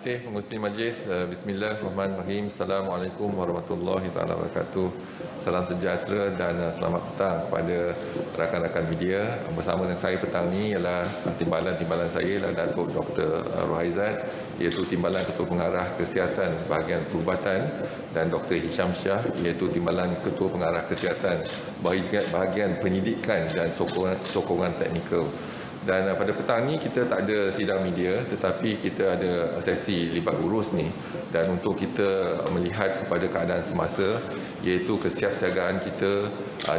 kasih pengurusi majlis. Bismillahirrahmanirrahim. Assalamualaikum warahmatullahi wabarakatuh. Salam sejahtera dan selamat petang kepada rakan-rakan media. Bersama dengan saya petang ini ialah timbalan saya ialah Datuk Dr. Rohaizat, iaitu Timbalan Ketua Pengarah Kesihatan Bahagian Perubatan, dan Dr. Hisham Shah, iaitu Timbalan Ketua Pengarah Kesihatan Bahagian Penyidikan dan Sokongan Teknikal. Dan pada petang ini kita tak ada sidang media, tetapi kita ada sesi libat urus ni, dan untuk kita melihat kepada keadaan semasa, iaitu kesiapsiagaan kita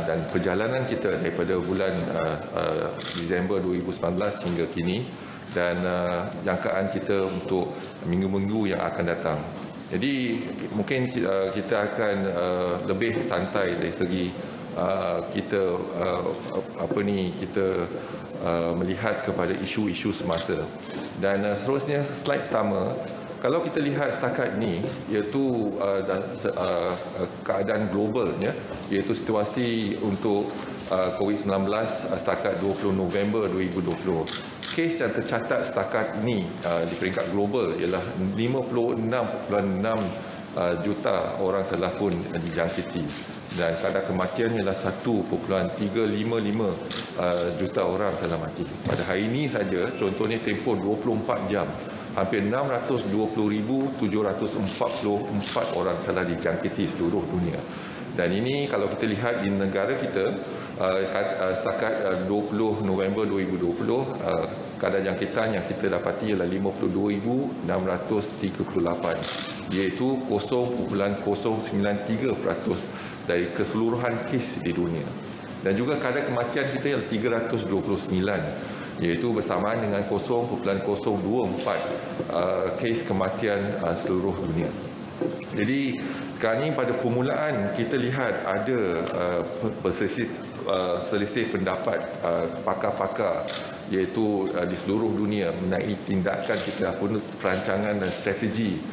dan perjalanan kita daripada bulan Disember 2019 hingga kini, dan jangkaan kita untuk minggu-minggu yang akan datang. Jadi mungkin kita akan lebih santai dari segi kita melihat kepada isu-isu semasa. Dan seterusnya, slide pertama, kalau kita lihat setakat ini, iaitu keadaan globalnya, iaitu situasi untuk COVID-19 setakat 20 November 2020. Kes yang tercatat setakat ini di peringkat global ialah 56.6 juta orang telah pun dijangkiti, dan kadar kematian ialah 1.355 juta orang telah mati. Pada hari ini saja, contohnya tempoh 24 jam, hampir 620,744 orang telah dijangkiti seluruh dunia. Dan ini kalau kita lihat di negara kita, setakat 20 November 2020, kadar jangkitan yang kita dapati ialah 52,638, iaitu 0.093% dari keseluruhan kes di dunia. Dan juga kadar kematian kita ialah 329, iaitu bersamaan dengan 0.024 kes kematian seluruh dunia. Jadi sekarang ini pada permulaan kita lihat ada selisih pendapat pakar-pakar, iaitu di seluruh dunia mengenai tindakan kita, perancangan dan strategi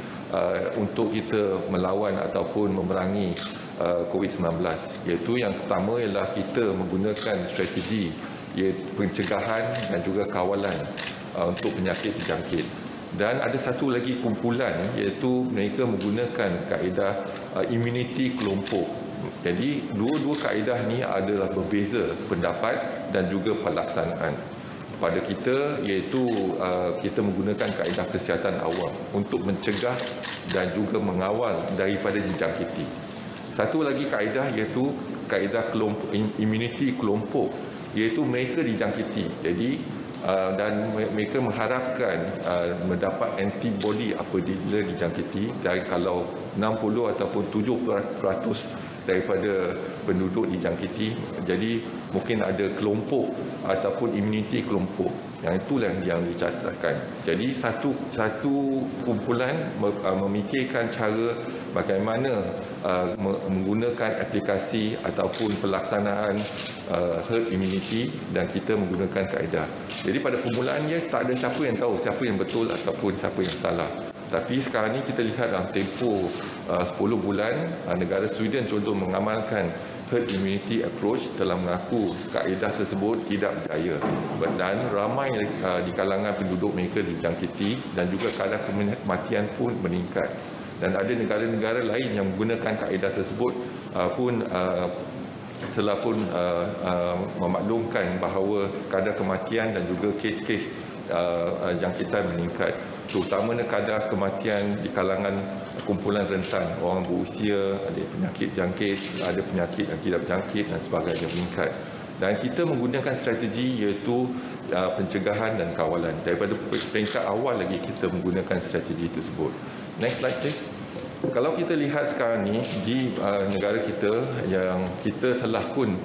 untuk kita melawan ataupun memerangi COVID-19. Iaitu yang pertama ialah kita menggunakan strategi, iaitu pencegahan dan juga kawalan untuk penyakit terjangkit. Dan ada satu lagi kumpulan, iaitu mereka menggunakan kaedah immunity kelompok. Jadi dua-dua kaedah ni adalah berbeza pendapat dan juga pelaksanaan. Pada kita, iaitu kita menggunakan kaedah kesihatan awam untuk mencegah dan juga mengawal daripada dijangkiti. Satu lagi kaedah iaitu kaedah immunity kelompok, iaitu mereka dijangkiti. Jadi dan mereka mengharapkan mendapat antibody apabila dijangkiti, dan kalau 60 ataupun 70% daripada penduduk dijangkiti, jadi mungkin ada kelompok ataupun immunity kelompok. Yang itulah yang dicatatkan. Jadi satu kumpulan memikirkan cara bagaimana menggunakan aplikasi ataupun pelaksanaan herd immunity, dan kita menggunakan kaedah. Jadi pada permulaannya tak ada siapa yang tahu siapa yang betul ataupun siapa yang salah. Tapi sekarang ini kita lihat dalam tempoh 10 bulan, negara Sweden contoh mengamalkan herd immunity approach telah mengaku kaedah tersebut tidak berjaya, dan ramai di kalangan penduduk mereka dijangkiti, dan juga kadar kematian pun meningkat. Dan ada negara-negara lain yang menggunakan kaedah tersebut telah pun memaklumkan bahawa kadar kematian dan juga kes-kes jangkitan meningkat, terutama kadar kematian di kalangan kumpulan rentan, orang berusia, ada penyakit jangkit, ada penyakit yang tidak berjangkit dan sebagainya meningkat. Dan kita menggunakan strategi iaitu pencegahan dan kawalan. Daripada peringkat awal lagi kita menggunakan strategi tersebut. Next slide please. Kalau kita lihat sekarang ni di negara kita, yang kita telah pun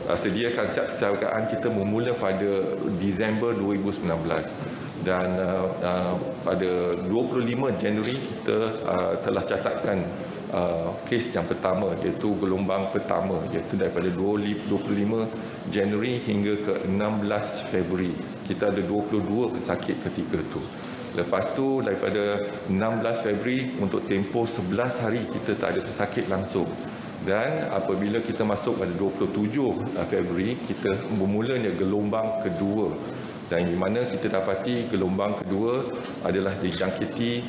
sediakan kesiapsiagaan kita bermula pada Disember 2019, dan pada 25 Januari kita telah catatkan kes yang pertama, iaitu gelombang pertama, iaitu daripada 25 Januari hingga ke 16 Februari. Kita ada 22 pesakit ketika itu. Lepas tu daripada 16 Februari untuk tempoh 11 hari kita tak ada pesakit langsung. Dan apabila kita masuk pada 27 Februari, kita bermulanya gelombang kedua Dan di mana kita dapati gelombang kedua adalah dijangkiti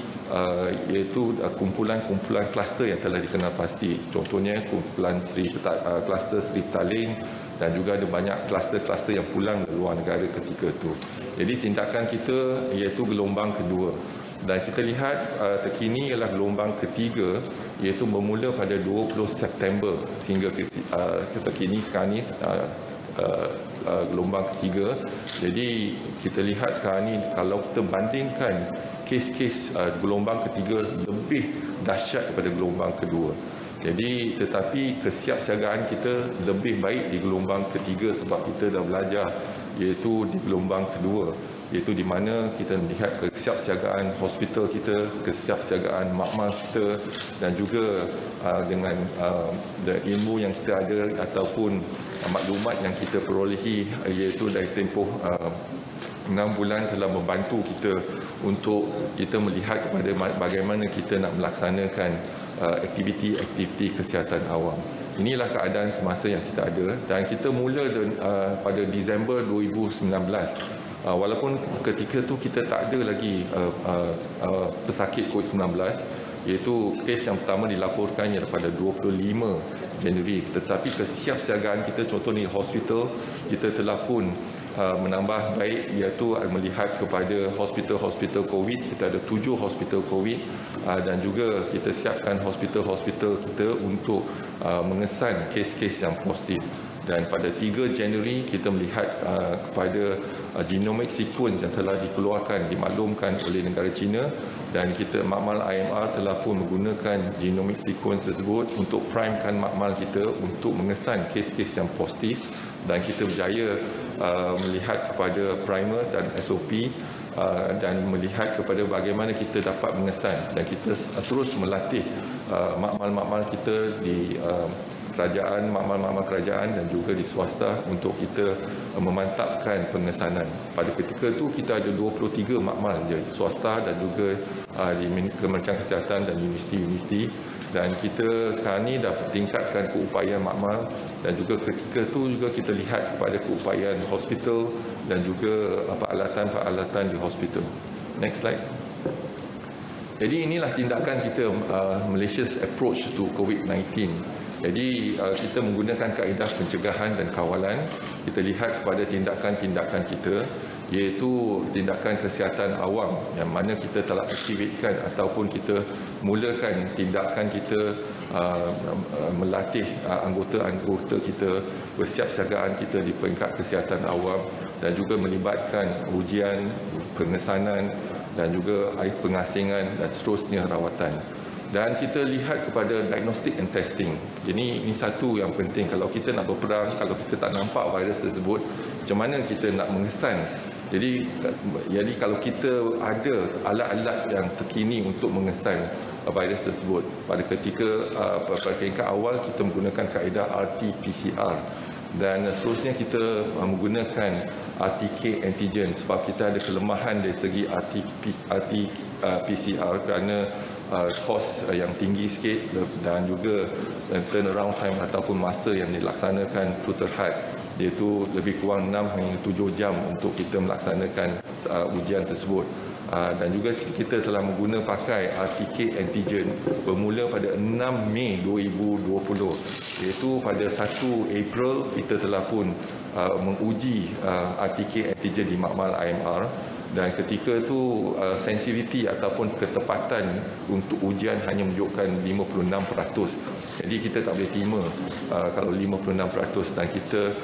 iaitu kumpulan-kumpulan kluster yang telah dikenal pasti. Contohnya kumpulan kluster Sri Petaling dan juga ada banyak kluster-kluster yang pulang dari luar negara ketika itu. Jadi tindakan kita iaitu gelombang kedua. Dan kita lihat terkini ialah gelombang ketiga iaitu bermula pada 20 September hingga ke terkini sekarang ini gelombang ketiga. Jadi kita lihat sekarang ni kalau kita bandingkan kes-kes gelombang ketiga lebih dahsyat daripada gelombang kedua. Jadi tetapi kesiapsiagaan kita lebih baik di gelombang ketiga sebab kita dah belajar iaitu di gelombang kedua, iaitu di mana kita melihat kesiapsiagaan hospital kita, kesiapsiagaan makmal kita dan juga dengan ilmu yang kita ada ataupun maklumat yang kita perolehi iaitu dari tempoh 6 bulan telah membantu kita untuk kita melihat kepada bagaimana kita nak melaksanakan aktiviti-aktiviti kesihatan awam. Inilah keadaan semasa yang kita ada dan kita mula pada Disember 2019. Walaupun ketika tu kita tak ada lagi pesakit COVID-19, iaitu kes yang pertama dilaporkannya pada 25 Januari. Tetapi kesiapsiagaan kita, contohnya hospital, kita telah pun menambah baik iaitu melihat kepada hospital-hospital COVID. Kita ada 7 hospital COVID dan juga kita siapkan hospital-hospital kita untuk mengesan kes-kes yang positif. Dan pada 3 Januari kita melihat kepada genomic sequence yang telah dikeluarkan, dimaklumkan oleh negara China dan kita makmal IMR telah pun menggunakan genomic sequence tersebut untuk primekan makmal kita untuk mengesan kes-kes yang positif dan kita berjaya melihat kepada primer dan SOP dan melihat kepada bagaimana kita dapat mengesan dan kita terus melatih makmal-makmal kita di kerajaan, makmal-makmal kerajaan dan juga di swasta untuk kita memantapkan pengesanan. Pada ketika itu kita ada 23 makmal je, swasta dan juga di Kementerian Kesihatan dan universiti-universiti dan kita sekarang ni dah tingkatkan keupayaan makmal dan juga ketika itu juga kita lihat kepada keupayaan hospital dan juga peralatan-peralatan di hospital. Next slide. Jadi inilah tindakan kita Malaysia's approach to COVID-19. Jadi kita menggunakan kaedah pencegahan dan kawalan. Kita lihat kepada tindakan-tindakan kita iaitu tindakan kesihatan awam yang mana kita telah aktifkan ataupun kita mulakan tindakan kita melatih anggota-anggota kita, bersiapsiagaan kita di peringkat kesihatan awam dan juga melibatkan ujian, pengesanan dan juga air pengasingan dan seterusnya rawatan. Dan kita lihat kepada diagnostic and testing. Jadi ini satu yang penting kalau kita nak berperang, kalau kita tak nampak virus tersebut, macam mana kita nak mengesan. Jadi kalau kita ada alat-alat yang terkini untuk mengesan virus tersebut, pada ketika peringkat awal kita menggunakan kaedah RT-PCR dan seterusnya kita menggunakan RTK antigen sebab kita ada kelemahan dari segi RT-PCR kerana kos yang tinggi sikit dan juga turnaround time ataupun masa yang dilaksanakan itu terhad, iaitu lebih kurang 6 hingga 7 jam untuk kita melaksanakan ujian tersebut. Dan juga kita telah menggunakan pakai RTK antigen bermula pada 6 Mei 2020, iaitu pada 1 April kita telah pun menguji RTK antigen di makmal IMR. Dan ketika itu sensitiviti ataupun ketepatan untuk ujian hanya menunjukkan 56%. Jadi kita tak boleh terima kalau 56% dan kita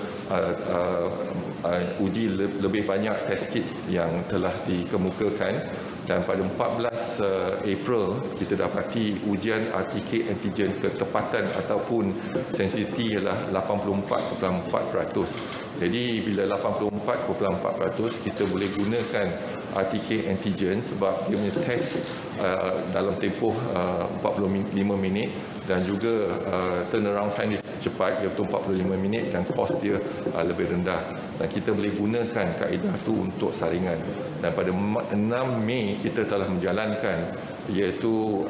uji lebih banyak test kit yang telah dikemukakan. Dan pada 14 April kita dapati ujian RTK antigen ketepatan ataupun sensitiviti ialah 84.4%. Jadi bila 84.4% kita boleh gunakan RTK antigen sebab dia punya test dalam tempoh 45 minit dan juga turnaround time dia cepat iaitu 45 minit dan kos dia lebih rendah. Dan kita boleh gunakan kaedah itu untuk saringan. Dan pada 6 Mei kita telah menjalankan iaitu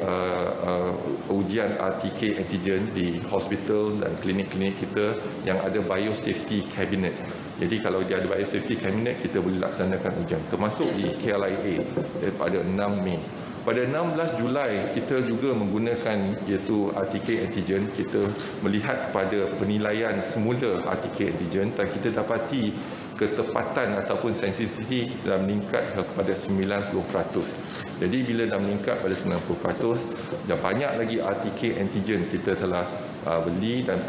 ujian RTK antigen di hospital dan klinik-klinik kita yang ada biosafety cabinet. Jadi kalau dia ada biosafety cabinet, kita boleh laksanakan ujian. Termasuk di KLIA pada 6 Mei. Pada 16 Julai, kita juga menggunakan iaitu RTK antigen. Kita melihat kepada penilaian semula RTK antigen dan kita dapati ketepatan ataupun sensitiviti dah meningkat kepada 90%. Jadi bila dah meningkat pada 90%, dan banyak lagi RTK antigen kita telah beli dan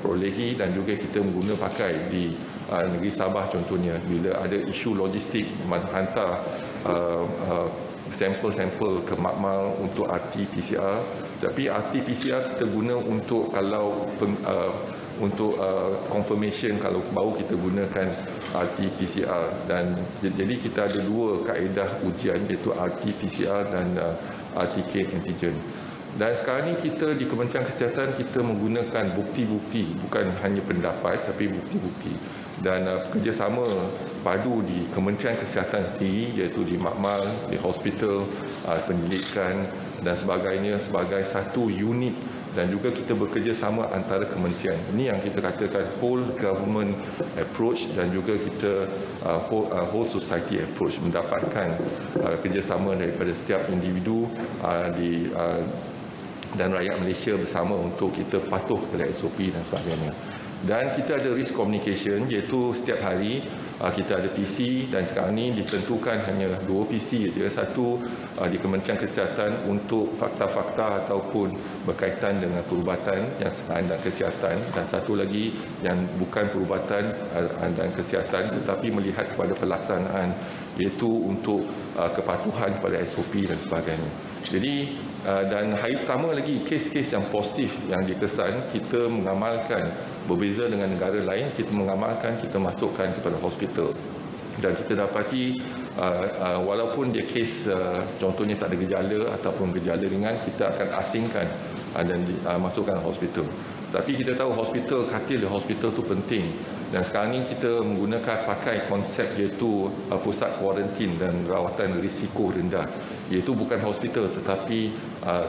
perolehi dan juga kita mengguna pakai di negeri Sabah contohnya. Bila ada isu logistik menghantar sampel-sampel ke makmal untuk RT-PCR, tapi RT-PCR kita guna untuk kalau untuk confirmation, kalau baru kita gunakan RT-PCR. Dan jadi kita ada dua kaedah ujian, iaitu RT-PCR dan RTK antigen. Dan sekarang ini kita di Kementerian Kesihatan kita menggunakan bukti-bukti, bukan hanya pendapat tapi bukti-bukti. Dan kerjasama padu di Kementerian Kesihatan sendiri, iaitu di makmal, di hospital, pendidikan dan sebagainya sebagai satu unit, dan juga kita bekerjasama antara kementerian. Ini yang kita katakan whole government approach dan juga kita whole society approach, mendapatkan kerjasama daripada setiap individu dan rakyat Malaysia bersama untuk kita patuh kepada SOP dan sebagainya. Dan kita ada risk communication, iaitu setiap hari kita ada PC, dan sekarang ini ditentukan hanya 2 PC saja. Satu di Kementerian Kesihatan untuk fakta-fakta ataupun berkaitan dengan perubatan yang dan kesihatan, dan satu lagi yang bukan perubatan dan kesihatan tetapi melihat kepada pelaksanaan, iaitu untuk kepatuhan pada SOP dan sebagainya. Jadi dan hari pertama lagi kes-kes yang positif yang dikesan kita mengamalkan, berbeza dengan negara lain, kita mengamalkan, kita masukkan kepada hospital. Dan kita dapati walaupun dia kes contohnya tak ada gejala ataupun gejala ringan, kita akan asingkan dan masukkan hospital. Tapi kita tahu hospital, katil di hospital tu penting. Dan sekarang ini kita menggunakan pakai konsep iaitu pusat kuarantin dan rawatan risiko rendah. Iaitu bukan hospital tetapi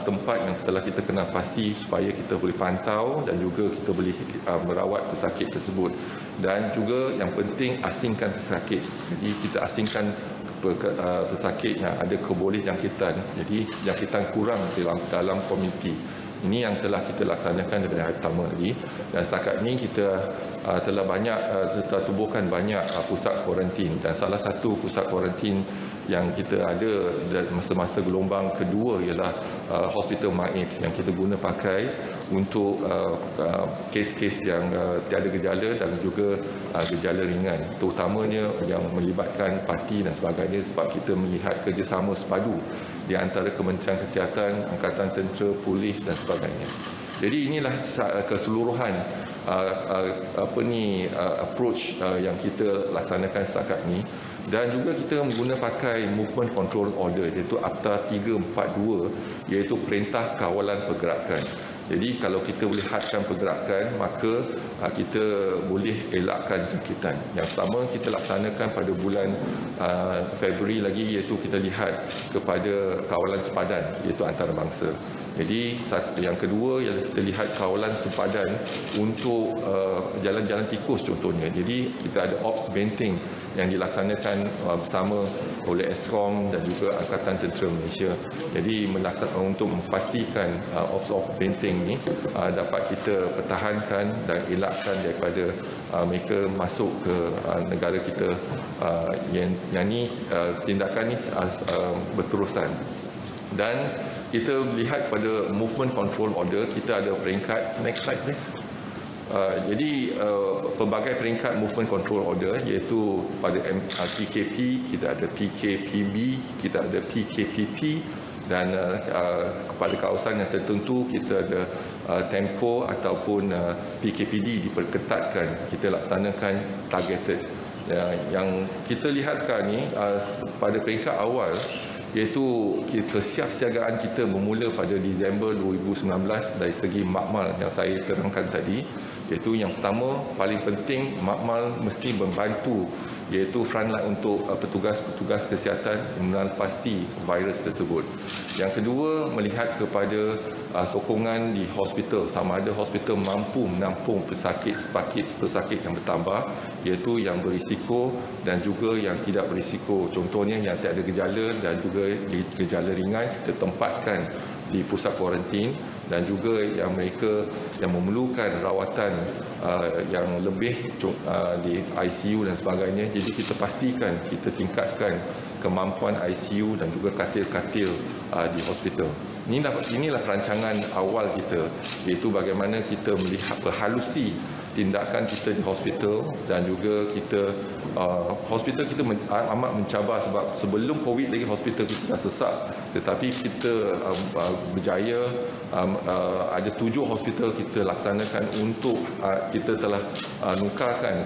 tempat yang telah kita kenal pasti supaya kita boleh pantau dan juga kita boleh merawat pesakit tersebut. Dan juga yang penting asingkan pesakit. Jadi kita asingkan pesakit yang ada keboleh jangkitan. Jadi jangkitan kurang dalam komuniti. Ini yang telah kita laksanakan daripada hari pertama lagi. Dan setakat ini kita telah tubuhkan banyak pusat kuarantin. Dan salah satu pusat kuarantin yang kita ada masa-masa gelombang kedua ialah Hospital Maips yang kita guna pakai untuk kes-kes yang tiada gejala dan juga gejala ringan. Terutamanya yang melibatkan parti dan sebagainya, sebab kita melihat kerjasama sepadu di antara Kementerian Kesihatan, Angkatan Tentera, Polis dan sebagainya. Jadi inilah keseluruhan approach yang kita laksanakan setakat ini. Dan juga kita menggunakan pakai Movement Control Order, iaitu Akta 342, iaitu Perintah Kawalan Pergerakan. Jadi kalau kita boleh hadkan pergerakan, maka kita boleh elakkan jangkitan. Yang pertama kita laksanakan pada bulan Februari lagi, iaitu kita lihat kepada kawalan sepadan, iaitu antarabangsa. Jadi yang kedua ialah kita lihat kawalan sepadan untuk jalan-jalan tikus contohnya. Jadi kita ada Ops Benteng yang dilaksanakan bersama oleh Eskom dan juga Angkatan Tentera Malaysia. Jadi untuk memastikan Ops Benteng ini dapat kita pertahankan dan elakkan daripada mereka masuk ke negara kita. Yang ini tindakan ini berterusan. Dan kita lihat pada Movement Control Order, kita ada peringkat, next slide please. Jadi pelbagai peringkat Movement Control Order, iaitu pada PKP, kita ada PKPB, kita ada PKPP, dan kepada kawasan yang tertentu kita ada tempo ataupun PKPD diperketatkan, kita laksanakan targeted. Yang kita lihat sekarang ni pada peringkat awal, iaitu kesiapsiagaan kita bermula pada Disember 2019 dari segi makmal yang saya terangkan tadi, iaitu yang pertama paling penting makmal mesti membantu iaitu frontline untuk petugas-petugas kesihatan mengenal pasti virus tersebut. Yang kedua, melihat kepada sokongan di hospital, sama ada hospital mampu menampung pesakit yang bertambah, iaitu yang berisiko dan juga yang tidak berisiko. Contohnya yang tiada gejala dan juga gejala ringan kita tempatkan di pusat kuarantin, dan juga yang mereka yang memerlukan rawatan yang lebih di ICU dan sebagainya. Jadi kita pastikan kita tingkatkan kemampuan ICU dan juga katil-katil di hospital. Inilah perancangan awal kita, iaitu bagaimana kita melihat berhalusi tindakan kita di hospital, dan juga kita hospital kita amat mencabar sebab sebelum COVID lagi hospital kita dah sesak, tetapi kita berjaya ada 7 hospital kita laksanakan untuk kita telah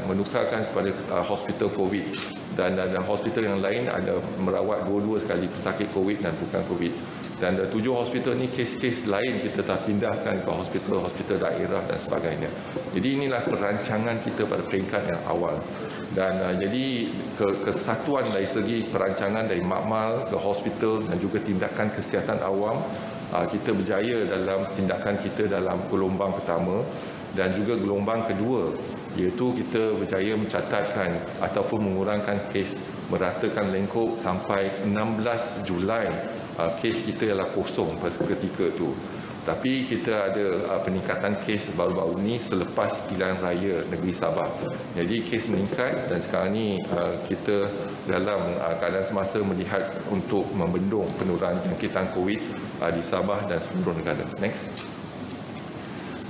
menukarkan kepada hospital COVID, dan hospital yang lain ada merawat dua-dua sekali pesakit COVID dan bukan COVID. Dan 7 hospital ni kes-kes lain kita dah pindahkan ke hospital daerah dan sebagainya. Jadi inilah perancangan kita pada peringkat yang awal. Dan jadi kesatuan dari segi perancangan dari makmal ke hospital dan juga tindakan kesihatan awam, kita berjaya dalam tindakan kita dalam gelombang pertama dan juga gelombang kedua, iaitu kita berjaya mencatatkan ataupun mengurangkan kes, meratakan lengkup sampai 16 Julai. Kes kita ialah kosong pada ketika itu. Tapi kita ada peningkatan kes baru-baru ini selepas pilihan raya negeri Sabah. Jadi kes meningkat, dan sekarang ini kita dalam keadaan semasa melihat untuk membendung penurunan jangkitan COVID di Sabah dan seluruh negara. Next.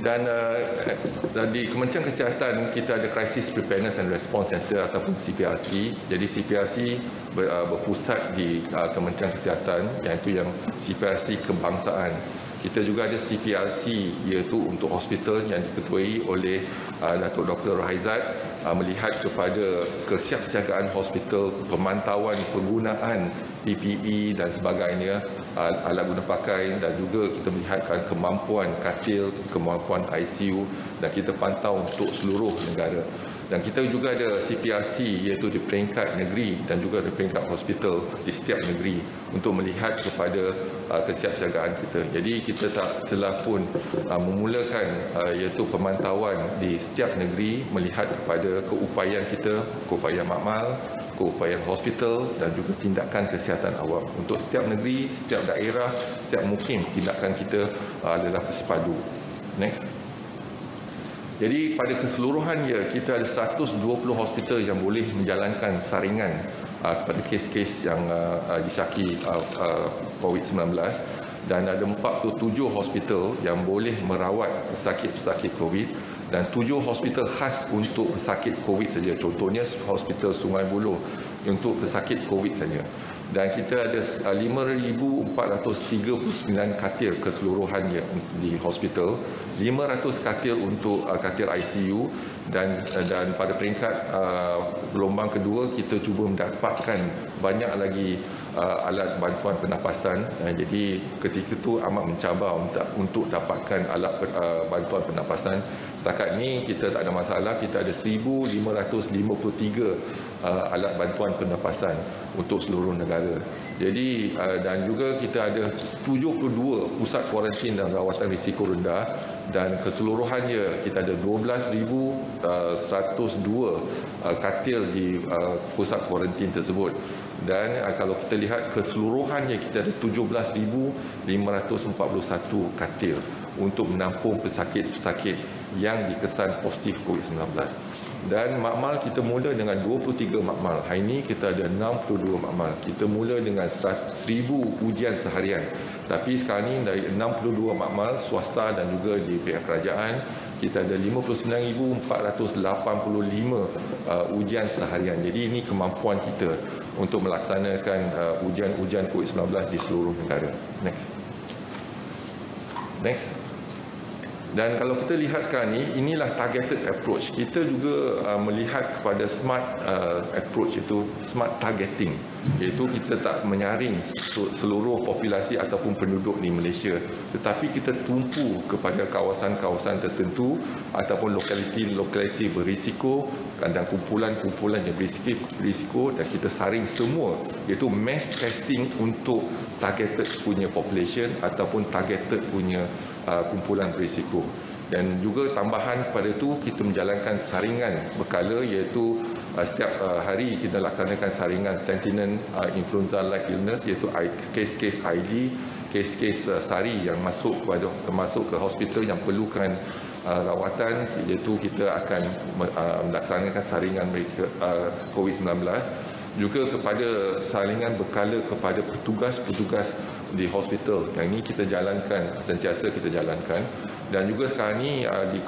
Dan di Kementerian Kesihatan kita ada Crisis Preparedness and Response Center ataupun CPRC. Jadi CPRC berpusat di Kementerian Kesihatan, iaitu yang CPRC kebangsaan. Kita juga ada CPRC, iaitu untuk hospital yang diketuai oleh Datuk Dr. Raizat, melihat kepada kesiapsiagaan hospital, pemantauan penggunaan PPE dan sebagainya, alat guna pakai, dan juga kita melihatkan kemampuan katil, kemampuan ICU, dan kita pantau untuk seluruh negara. Dan kita juga ada CPRC, iaitu di peringkat negeri dan juga di peringkat hospital di setiap negeri untuk melihat kepada kesiapsiagaan kita. Jadi kita telah pun memulakan iaitu pemantauan di setiap negeri, melihat kepada keupayaan kita, keupayaan makmal, keupayaan hospital dan juga tindakan kesihatan awam. Untuk setiap negeri, setiap daerah, setiap mukim, tindakan kita adalah bersepadu. Next. Jadi pada keseluruhannya kita ada 120 hospital yang boleh menjalankan saringan kepada kes-kes yang disyaki COVID-19, dan ada 47 hospital yang boleh merawat pesakit-pesakit COVID, dan 7 hospital khas untuk pesakit COVID saja. Contohnya Hospital Sungai Buloh untuk pesakit COVID saja. Dan kita ada 5,439 katil keseluruhannya di hospital, 500 katil untuk katil ICU, dan pada peringkat gelombang kedua kita cuba mendapatkan banyak lagi alat bantuan pernafasan. Jadi ketika itu amat mencabar untuk dapatkan alat bantuan pernafasan. Setakat ini kita tak ada masalah, kita ada 1,553 alat bantuan pernafasan untuk seluruh negara. Jadi dan juga kita ada 72 pusat kuarantin dan rawatan risiko rendah, dan keseluruhannya kita ada 12,102 katil di pusat kuarantin tersebut. Dan kalau kita lihat keseluruhannya kita ada 17,541 katil untuk menampung pesakit-pesakit yang dikesan positif COVID-19. Dan makmal kita mula dengan 23 makmal. Hari ini kita ada 62 makmal. Kita mula dengan 1,000 ujian seharian. Tapi sekarang ini dari 62 makmal swasta dan juga di pihak kerajaan, kita ada 59,485 ujian seharian. Jadi ini kemampuan kita untuk melaksanakan ujian-ujian COVID-19 di seluruh negara. Next. Dan kalau kita lihat sekarang ni, inilah targeted approach. Kita juga melihat kepada smart approach, itu smart targeting, iaitu kita tak menyaring seluruh populasi ataupun penduduk di Malaysia, tetapi kita tumpu kepada kawasan-kawasan tertentu ataupun lokaliti berisiko dan kumpulan-kumpulan yang berisiko, dan kita saring semua, iaitu mass testing untuk targeted punya population ataupun targeted punya kumpulan berisiko. Dan juga tambahan kepada itu, kita menjalankan saringan berkala, iaitu setiap hari kita laksanakan saringan sentinel influenza-like illness, iaitu kes-kes ID, kes-kes SARI yang masuk ke hospital yang perlukan rawatan, iaitu kita akan melaksanakan saringan mereka COVID-19. Juga kepada saringan berkala kepada petugas-petugas di hospital. Yang ini kita jalankan, sentiasa kita jalankan. Dan juga sekarang ini di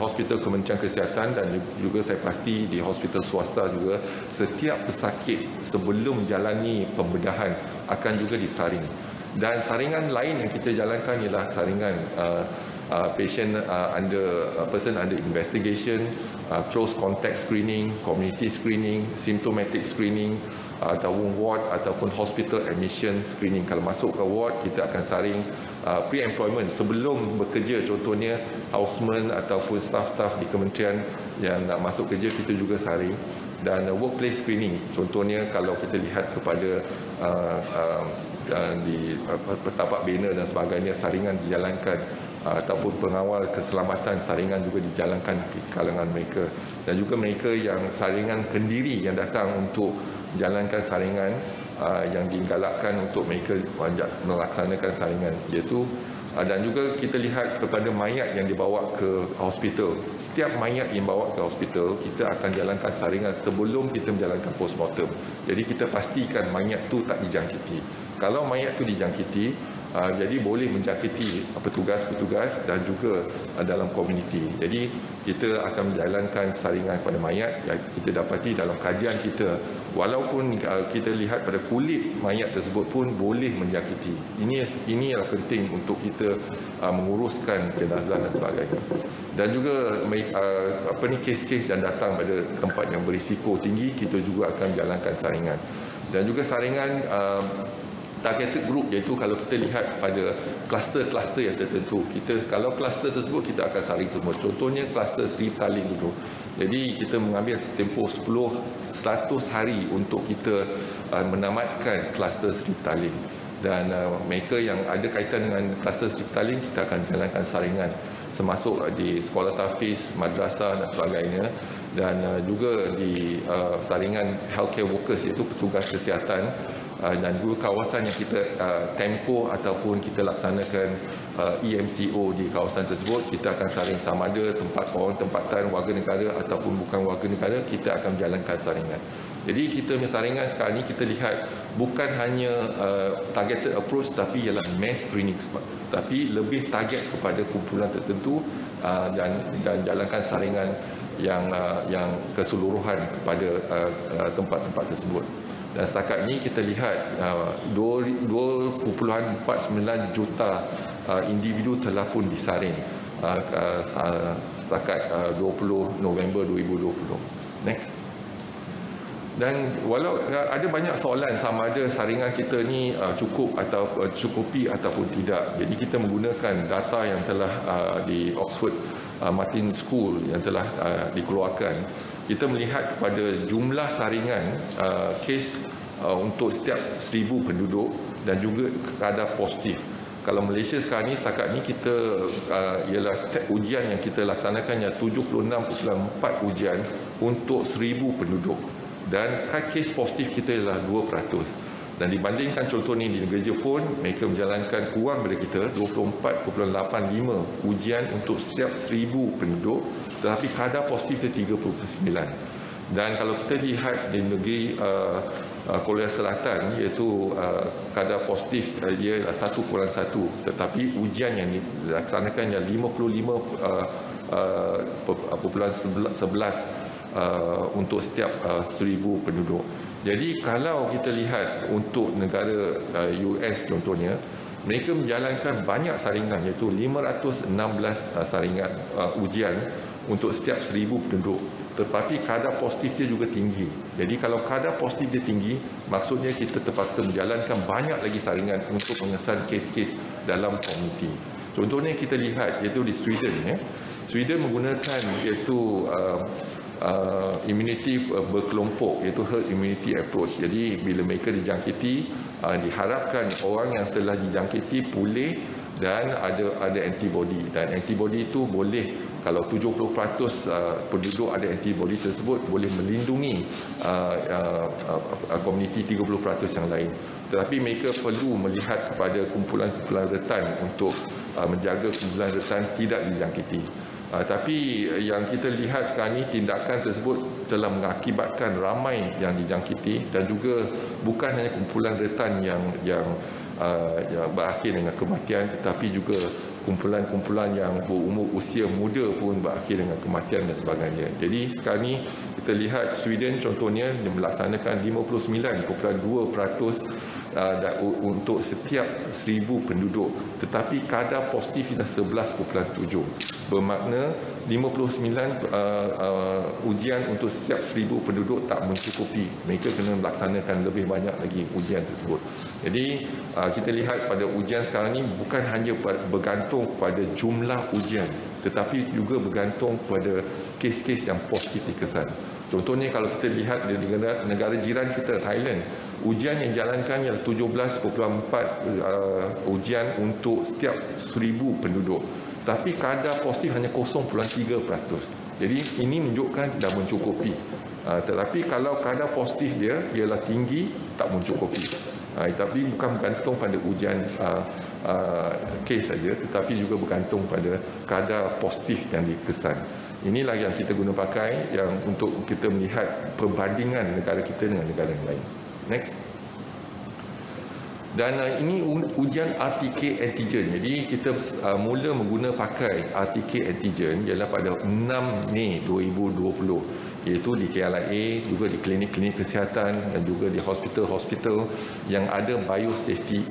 hospital Kementerian Kesihatan dan juga saya pasti di hospital swasta juga, setiap pesakit sebelum menjalani pembedahan akan juga disaring. Dan saringan lain yang kita jalankan ialah saringan person under investigation, close contact screening, community screening, symptomatic screening, ataupun ward ataupun hospital admission screening. Kalau masuk ke ward, kita akan saring pre-employment sebelum bekerja, contohnya houseman ataupun staff-staff di kementerian yang nak masuk kerja, kita juga saring. Dan workplace screening, contohnya kalau kita lihat kepada di petapak bina dan sebagainya, saringan dijalankan, ataupun pengawal keselamatan, saringan juga dijalankan di kalangan mereka. Dan juga mereka yang saringan kendiri yang datang untuk jalankan saringan, yang digalakkan untuk mereka melaksanakan saringan, iaitu dan juga kita lihat kepada mayat yang dibawa ke hospital. Setiap mayat yang dibawa ke hospital, kita akan jalankan saringan sebelum kita menjalankan postmortem. Jadi kita pastikan mayat itu tak dijangkiti. Kalau mayat itu dijangkiti, jadi boleh menjangkiti petugas-petugas dan juga dalam komuniti. Jadi kita akan menjalankan saringan pada mayat. Yang kita dapati dalam kajian kita, walaupun kita lihat pada kulit mayat tersebut pun boleh menjangkiti. Ini adalah penting untuk kita menguruskan jenazah dan sebagainya. Dan juga kes-kes yang datang pada tempat yang berisiko tinggi, kita juga akan jalankan saringan. Dan juga saringan targeted group, iaitu kalau kita lihat pada kluster-kluster yang tertentu, kalau kluster tersebut kita akan saring semua. Contohnya kluster Seri Petaling dulu. Jadi kita mengambil tempoh 100 hari untuk kita menamatkan kluster Seri Petaling. Dan mereka yang ada kaitan dengan kluster Seri Petaling, kita akan jalankan saringan termasuk di sekolah tahfiz, madrasah dan sebagainya. Dan juga di saringan healthcare workers, iaitu petugas kesihatan, dan juga kawasan yang kita tempoh ataupun kita laksanakan EMCO di kawasan tersebut, kita akan saring sama ada orang tempatan, warga negara ataupun bukan warga negara, kita akan jalankan saringan. Jadi kita punya saringan sekarang ini kita lihat bukan hanya targeted approach, tapi ialah mass screening, tapi lebih target kepada kumpulan tertentu dan jalankan saringan yang keseluruhan kepada tempat-tempat tersebut. Dan setakat ini kita lihat 2.49 juta individu telah pun disaring setakat 20 November 2020. Next. Dan walau ada banyak soalan sama ada saringan kita ni cukupi ataupun tidak. Jadi kita menggunakan data yang telah di Oxford Martin School yang telah dikeluarkan. Kita melihat kepada jumlah saringan kes untuk setiap 1,000 penduduk dan juga kadar positif. Kalau Malaysia sekarang ni, setakat ni kita ialah ujian yang kita laksanakan yang 76.4 ujian untuk 1,000 penduduk. Dan kes positif kita ialah 2%. Dan dibandingkan contoh ni di negara Jepun, mereka menjalankan kurang daripada kita 24.85 ujian untuk setiap 1,000 penduduk, tetapi kadar positif dia 39. Dan kalau kita lihat di negeri Korea Selatan, iaitu kadar positif dia adalah 1/1, tetapi ujian yang dilaksanakan yang 55.11 untuk setiap 1,000 penduduk. Jadi kalau kita lihat untuk negara US contohnya, mereka menjalankan banyak saringan, iaitu 516 saringan ujian untuk setiap 1000 penduduk. Tetapi kadar positif dia juga tinggi. Jadi kalau kadar positif dia tinggi, maksudnya kita terpaksa menjalankan banyak lagi saringan untuk mengesan kes-kes dalam komuniti. Contohnya kita lihat iaitu di Sweden. Sweden menggunakan iaitu immunity berkelompok, iaitu herd immunity approach. Jadi bila mereka dijangkiti, diharapkan orang yang telah dijangkiti pulih dan ada antibody, dan antibody itu boleh, kalau 70% penduduk ada antibody tersebut, boleh melindungi komuniti 30% yang lain. Tetapi mereka perlu melihat kepada kumpulan-kumpulan rentan untuk menjaga kumpulan rentan tidak dijangkiti. Tapi yang kita lihat sekarang ini, tindakan tersebut telah mengakibatkan ramai yang dijangkiti, dan juga bukan hanya kumpulan rentan yang berakhir dengan kematian, tetapi juga kumpulan-kumpulan yang berumur usia muda pun berakhir dengan kematian dan sebagainya. Jadi sekarang ini kita lihat Sweden contohnya melaksanakan 59.2% untuk setiap 1000 penduduk, tetapi kadar positifnya 11.7. Bermakna 59 ujian untuk setiap 1000 penduduk tak mencukupi. Mereka kena melaksanakan lebih banyak lagi ujian tersebut. Jadi kita lihat pada ujian sekarang ini bukan hanya bergantung pada jumlah ujian, tetapi juga bergantung pada kes-kes yang positif dikesan. Contohnya kalau kita lihat di negara jiran kita, Thailand, ujian yang dijalankan ialah 17.4 ujian untuk setiap 1000 penduduk. Tapi kadar positif hanya 0.3%. Jadi ini menunjukkan dah mencukupi. Tetapi kalau kadar positif dia ialah tinggi, tak mencukupi. Tapi bukan bergantung pada ujian kes saja, tetapi juga bergantung pada kadar positif yang dikesan. Inilah yang kita guna pakai yang untuk kita melihat perbandingan negara kita dengan negara yang lain. Next. Dan ini ujian RTK antigen. Jadi kita mula mengguna pakai RTK antigen ialah pada 6 Mei 2020, iaitu di KLIA, juga di klinik-klinik kesihatan dan juga di hospital-hospital yang ada biosafety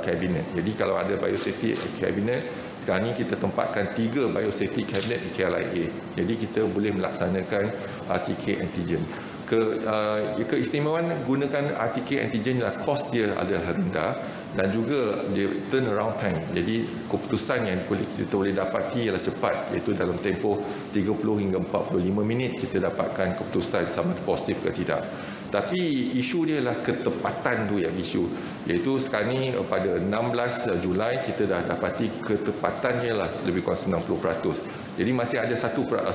cabinet. Jadi kalau ada biosafety cabinet, sekarang ini kita tempatkan 3 biosafety cabinet di KLIA. Jadi kita boleh melaksanakan RTK antigen. Keistimewaan gunakan RTK antigen adalah kos dia adalah rendah dan juga dia turnaround time. Jadi keputusan yang kita boleh dapati ialah cepat, iaitu dalam tempoh 30 hingga 45 minit kita dapatkan keputusan sama positif ke tidak. Tapi isu dia adalah ketepatan tu yang isu, iaitu sekarang ni pada 16 Julai kita dah dapati ketepatannya lah lebih kurang 90%. Jadi masih ada 10%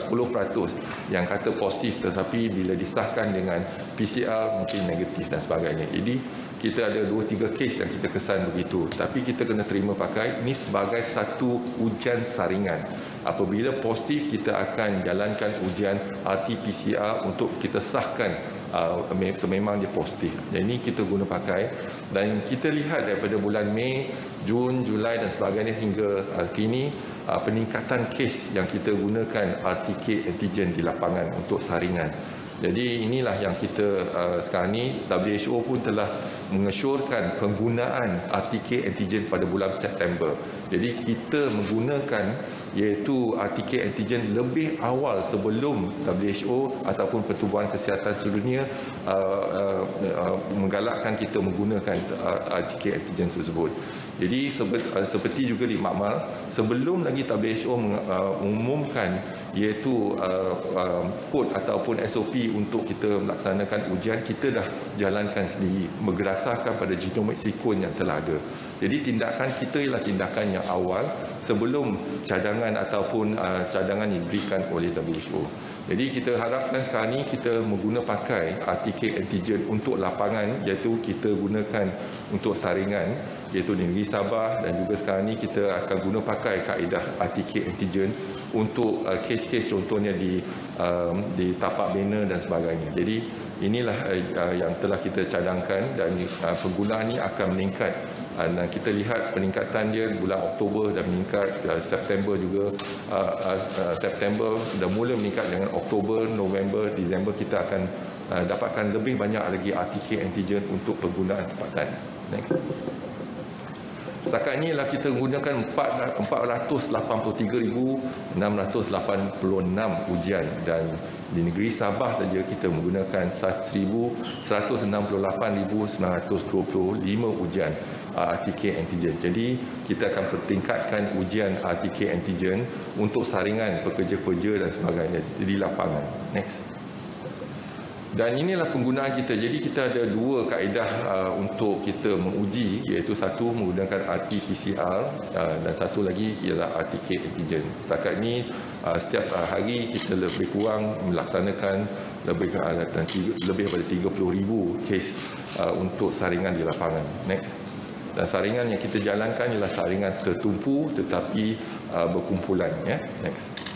yang kata positif, tetapi bila disahkan dengan PCR mungkin negatif dan sebagainya. Jadi kita ada 2-3 kes yang kita kesan begitu. Tapi kita kena terima pakai ini sebagai satu ujian saringan. Apabila positif, kita akan jalankan ujian RT-PCR untuk kita sahkan sememang dia positif. Jadi ini kita guna pakai, dan kita lihat daripada bulan Mei, Jun, Julai dan sebagainya hingga kini peningkatan kes yang kita gunakan RTK antigen di lapangan untuk saringan. Jadi inilah yang kita sekarang ni, WHO pun telah mengesyorkan penggunaan RTK antigen pada bulan September. Jadi kita menggunakan iaitu RTK antigen lebih awal sebelum WHO ataupun Pertubuhan Kesihatan Sedunia menggalakkan kita menggunakan RTK antigen tersebut. Jadi seperti juga di Makmal, sebelum lagi WHO mengumumkan iaitu kod ataupun SOP untuk kita melaksanakan ujian, kita dah jalankan sendiri berdasarkan pada genomic sequence yang telah ada. Jadi tindakan kita ialah tindakan yang awal sebelum cadangan ataupun cadangan diberikan oleh WHO. Jadi kita harapkan sekarang ni kita mengguna pakai RTK antigen untuk lapangan, iaitu kita gunakan untuk saringan, iaitu di negeri Sabah, dan juga sekarang ni kita akan guna pakai kaedah RTK antigen untuk kes-kes contohnya di tapak bena dan sebagainya. Jadi inilah yang telah kita cadangkan, dan penggunaan ini akan meningkat. Dan kita lihat peningkatan dia bulan Oktober dan meningkat, September juga, September dah mula meningkat, dengan Oktober, November, Disember kita akan dapatkan lebih banyak lagi RTK antigen untuk penggunaan tempatan. Next. Setakat ini ialah kita menggunakan 483,686 ujian dan di negeri Sabah saja kita menggunakan 168,925 ujian RTK antigen. Jadi kita akan pertingkatkan ujian RTK antigen untuk saringan pekerja-pekerja dan sebagainya di lapangan. Next. Dan inilah penggunaan kita. Jadi kita ada dua kaedah untuk kita menguji, iaitu satu menggunakan RT-PCR dan satu lagi ialah RTK antigen. Setakat ini setiap hari kita lebih kurang melaksanakan lebih daripada 30,000 kes untuk saringan di lapangan. Next. Dan saringan yang kita jalankan ialah saringan tertumpu tetapi berkumpulan. Next.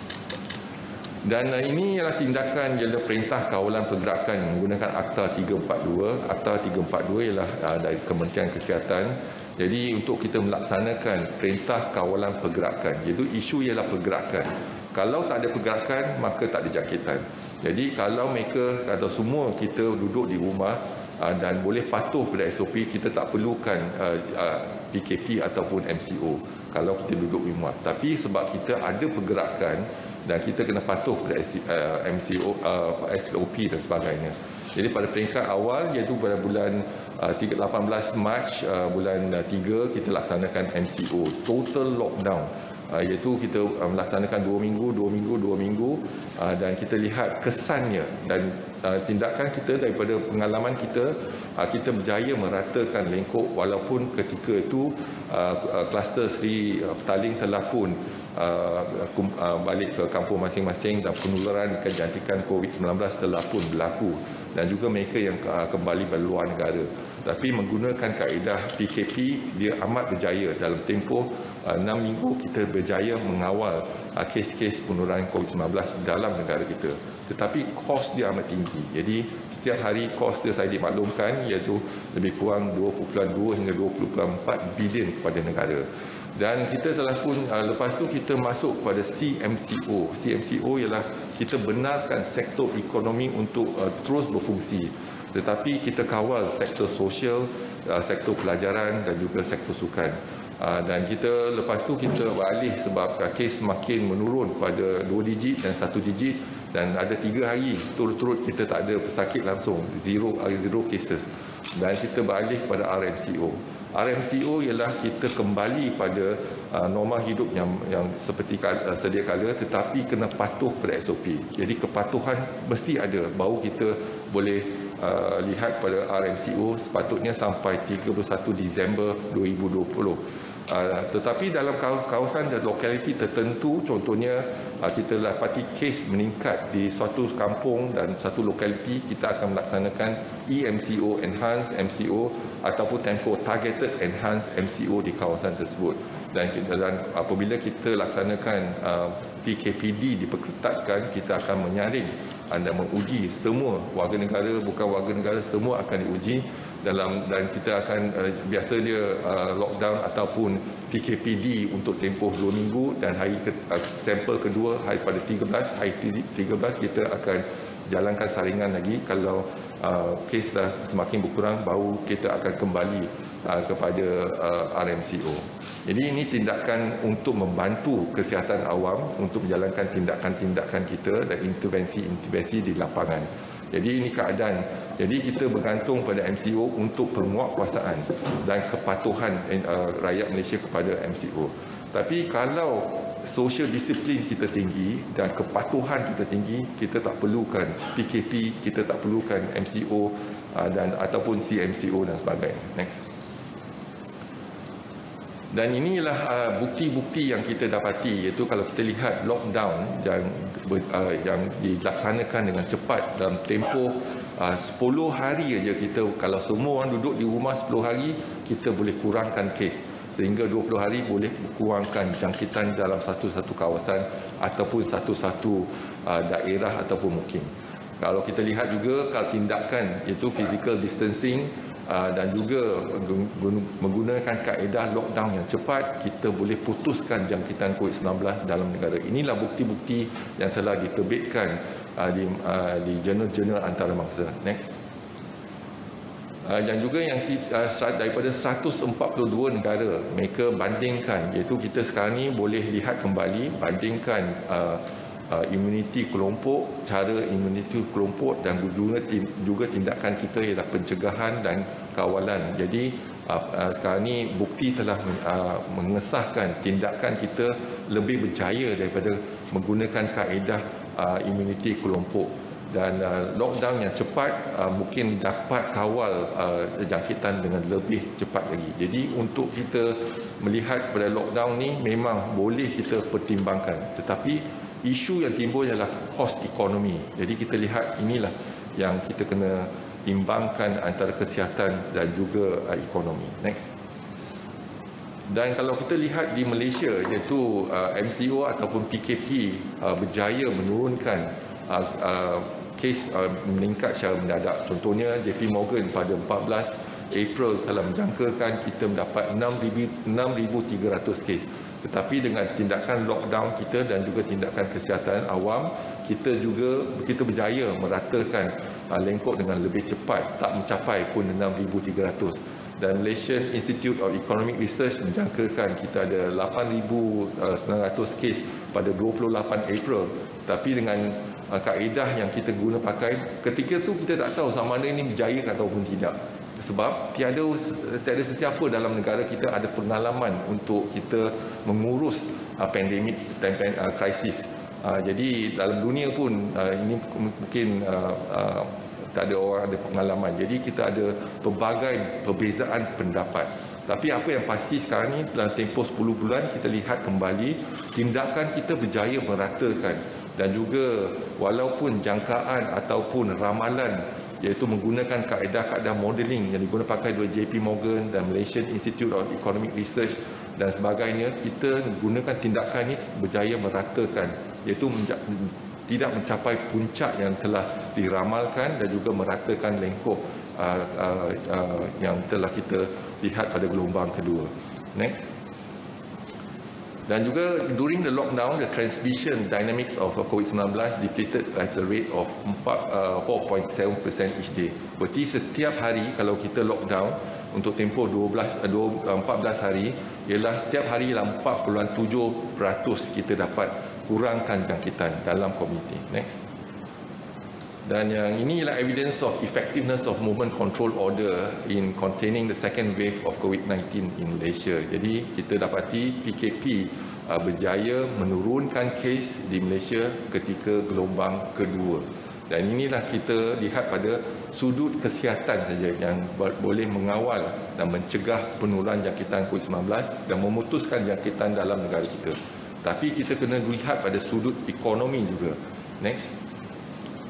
Dan ini ialah tindakan ialah perintah kawalan pergerakan menggunakan Akta 342. Akta 342 ialah dari Kementerian Kesihatan. Jadi untuk kita melaksanakan perintah kawalan pergerakan, iaitu isu ialah pergerakan. Kalau tak ada pergerakan, maka tak ada jangkitan. Jadi kalau mereka atau semua kita duduk di rumah dan boleh patuh pada SOP, kita tak perlukan PKP ataupun MCO kalau kita duduk di rumah. Tapi sebab kita ada pergerakan dan kita kena patuh pada MCO, SOP dan sebagainya. Jadi pada peringkat awal, iaitu pada bulan 18 Mac bulan 3, kita laksanakan MCO, total lockdown. Iaitu kita melaksanakan 2 minggu dan kita lihat kesannya dan tindakan kita daripada pengalaman kita, kita berjaya meratakan lengkok walaupun ketika itu kluster Sri Petaling telah pun balik ke kampung masing-masing dan penularan kecantikan COVID-19 telah pun berlaku dan juga mereka yang kembali dari luar negara. Tapi menggunakan kaedah PKP, dia amat berjaya. Dalam tempoh 6 minggu kita berjaya mengawal kes-kes penularan COVID-19 dalam negara kita. Tetapi kos dia amat tinggi. Jadi setiap hari kos dia saya dimaklumkan iaitu lebih kurang 2.2 hingga 2.4 bilion kepada negara. Dan kita telah pun lepas tu kita masuk pada CMCO. CMCO ialah kita benarkan sektor ekonomi untuk terus berfungsi. Tetapi kita kawal sektor sosial, sektor pelajaran dan juga sektor sukan. Dan kita lepas tu kita beralih sebab kes makin menurun pada 2 digit dan 1 digit dan ada 3 hari turut-turut kita tak ada pesakit langsung, zero cases. Dan kita beralih pada RMCO. RMCO ialah kita kembali pada norma hidup yang seperti sedia kala tetapi kena patuh pada SOP. Jadi kepatuhan mesti ada baru kita boleh lihat pada RMCO sepatutnya sampai 31 Disember 2020. Tetapi dalam kawasan dan lokaliti tertentu, contohnya kita dapati kes meningkat di suatu kampung dan satu lokaliti, kita akan melaksanakan EMCO, Enhanced MCO ataupun tempoh Targeted Enhanced MCO di kawasan tersebut. Dan apabila kita laksanakan PKPD diperketatkan, kita akan menyaring dan menguji semua warga negara, bukan warga negara, semua akan diuji dan kita akan biasa dia lockdown ataupun PKPD untuk tempoh 2 minggu dan sampel kedua hari pada 13 kita akan jalankan saringan lagi. Kalau kes dah semakin berkurang baru kita akan kembali kepada RMCO. Jadi ini tindakan untuk membantu kesihatan awam untuk menjalankan tindakan-tindakan kita dan intervensi-intervensi di lapangan. Jadi ini keadaan. Jadi kita bergantung pada MCO untuk penguatkuasaan dan kepatuhan rakyat Malaysia kepada MCO. Tapi kalau social disiplin kita tinggi dan kepatuhan kita tinggi, kita tak perlukan PKP, kita tak perlukan MCO dan ataupun CMCO dan sebagainya. Next. Dan inilah bukti-bukti yang kita dapati, iaitu kalau kita lihat lockdown yang dilaksanakan dengan cepat dalam tempoh 10 hari saja kita, kalau semua orang duduk di rumah 10 hari, kita boleh kurangkan kes. Sehingga 20 hari boleh kurangkan jangkitan dalam satu-satu kawasan ataupun satu-satu daerah ataupun mukim. Kalau kita lihat juga kalau tindakan iaitu physical distancing dan juga menggunakan kaedah lockdown yang cepat, kita boleh putuskan jangkitan COVID-19 dalam negara. Inilah bukti-bukti yang telah diterbitkan di jurnal-jurnal antarabangsa. Next. Dan juga yang daripada 142 negara mereka bandingkan, iaitu kita sekarang ni boleh lihat kembali bandingkan imuniti kelompok, cara imuniti kelompok dan juga tindakan kita ialah pencegahan dan kawalan. Jadi sekarang ni bukti telah mengesahkan tindakan kita lebih berjaya daripada menggunakan kaedah imuniti kelompok. Dan lockdown yang cepat mungkin dapat kawal jangkitan dengan lebih cepat lagi. Jadi untuk kita melihat pada lockdown ni memang boleh kita pertimbangkan, tetapi isu yang timbul ialah kos ekonomi. Jadi kita lihat inilah yang kita kena timbangkan antara kesihatan dan juga ekonomi. Next. Dan kalau kita lihat di Malaysia, iaitu MCO ataupun PKP berjaya menurunkan kes meningkat secara mendadak. Contohnya JP Morgan pada 14 April telah menjangkakan kita mendapat 6,300 kes. Tetapi dengan tindakan lockdown kita dan juga tindakan kesihatan awam, kita berjaya meratakan lengkok dengan lebih cepat, tak mencapai pun 6,300. Dan Malaysian Institute of Economic Research menjangkakan kita ada 8,900 kes pada 28 April. Tapi dengan kaedah yang kita guna pakai, ketika tu kita tak tahu sama ada ini berjaya ataupun tidak. Sebab tiada sesiapa dalam negara kita ada pengalaman untuk kita mengurus pandemik dan krisis. Jadi dalam dunia pun ini mungkin tak ada orang ada pengalaman. Jadi kita ada pelbagai perbezaan pendapat. Tapi apa yang pasti sekarang ni dalam tempoh 10 bulan kita lihat kembali tindakan kita berjaya meratakan, dan juga walaupun jangkaan ataupun ramalan iaitu menggunakan kaedah-kaedah modeling yang digunakan pakai oleh JP Morgan dan Malaysian Institute of Economic Research dan sebagainya, kita gunakan tindakan ini berjaya meratakan, iaitu tidak mencapai puncak yang telah diramalkan dan juga meratakan lengkok yang telah kita lihat pada gelombang kedua. Next. Dan juga during the lockdown, the transmission dynamics of COVID-19 depleted at a rate of 4.7% each day. Berarti setiap hari kalau kita lockdown untuk tempoh 14 hari, ialah setiap hari ialah 4.7% kita dapat kurangkan jangkitan dalam komuniti. Next. Dan yang ini ialah evidence of effectiveness of movement control order in containing the second wave of COVID-19 in Malaysia. Jadi kita dapati PKP berjaya menurunkan kes di Malaysia ketika gelombang kedua. Dan inilah kita lihat pada sudut kesihatan saja yang boleh mengawal dan mencegah penularan jangkitan COVID-19 dan memutuskan jangkitan dalam negara kita. Tapi kita kena lihat pada sudut ekonomi juga. Next.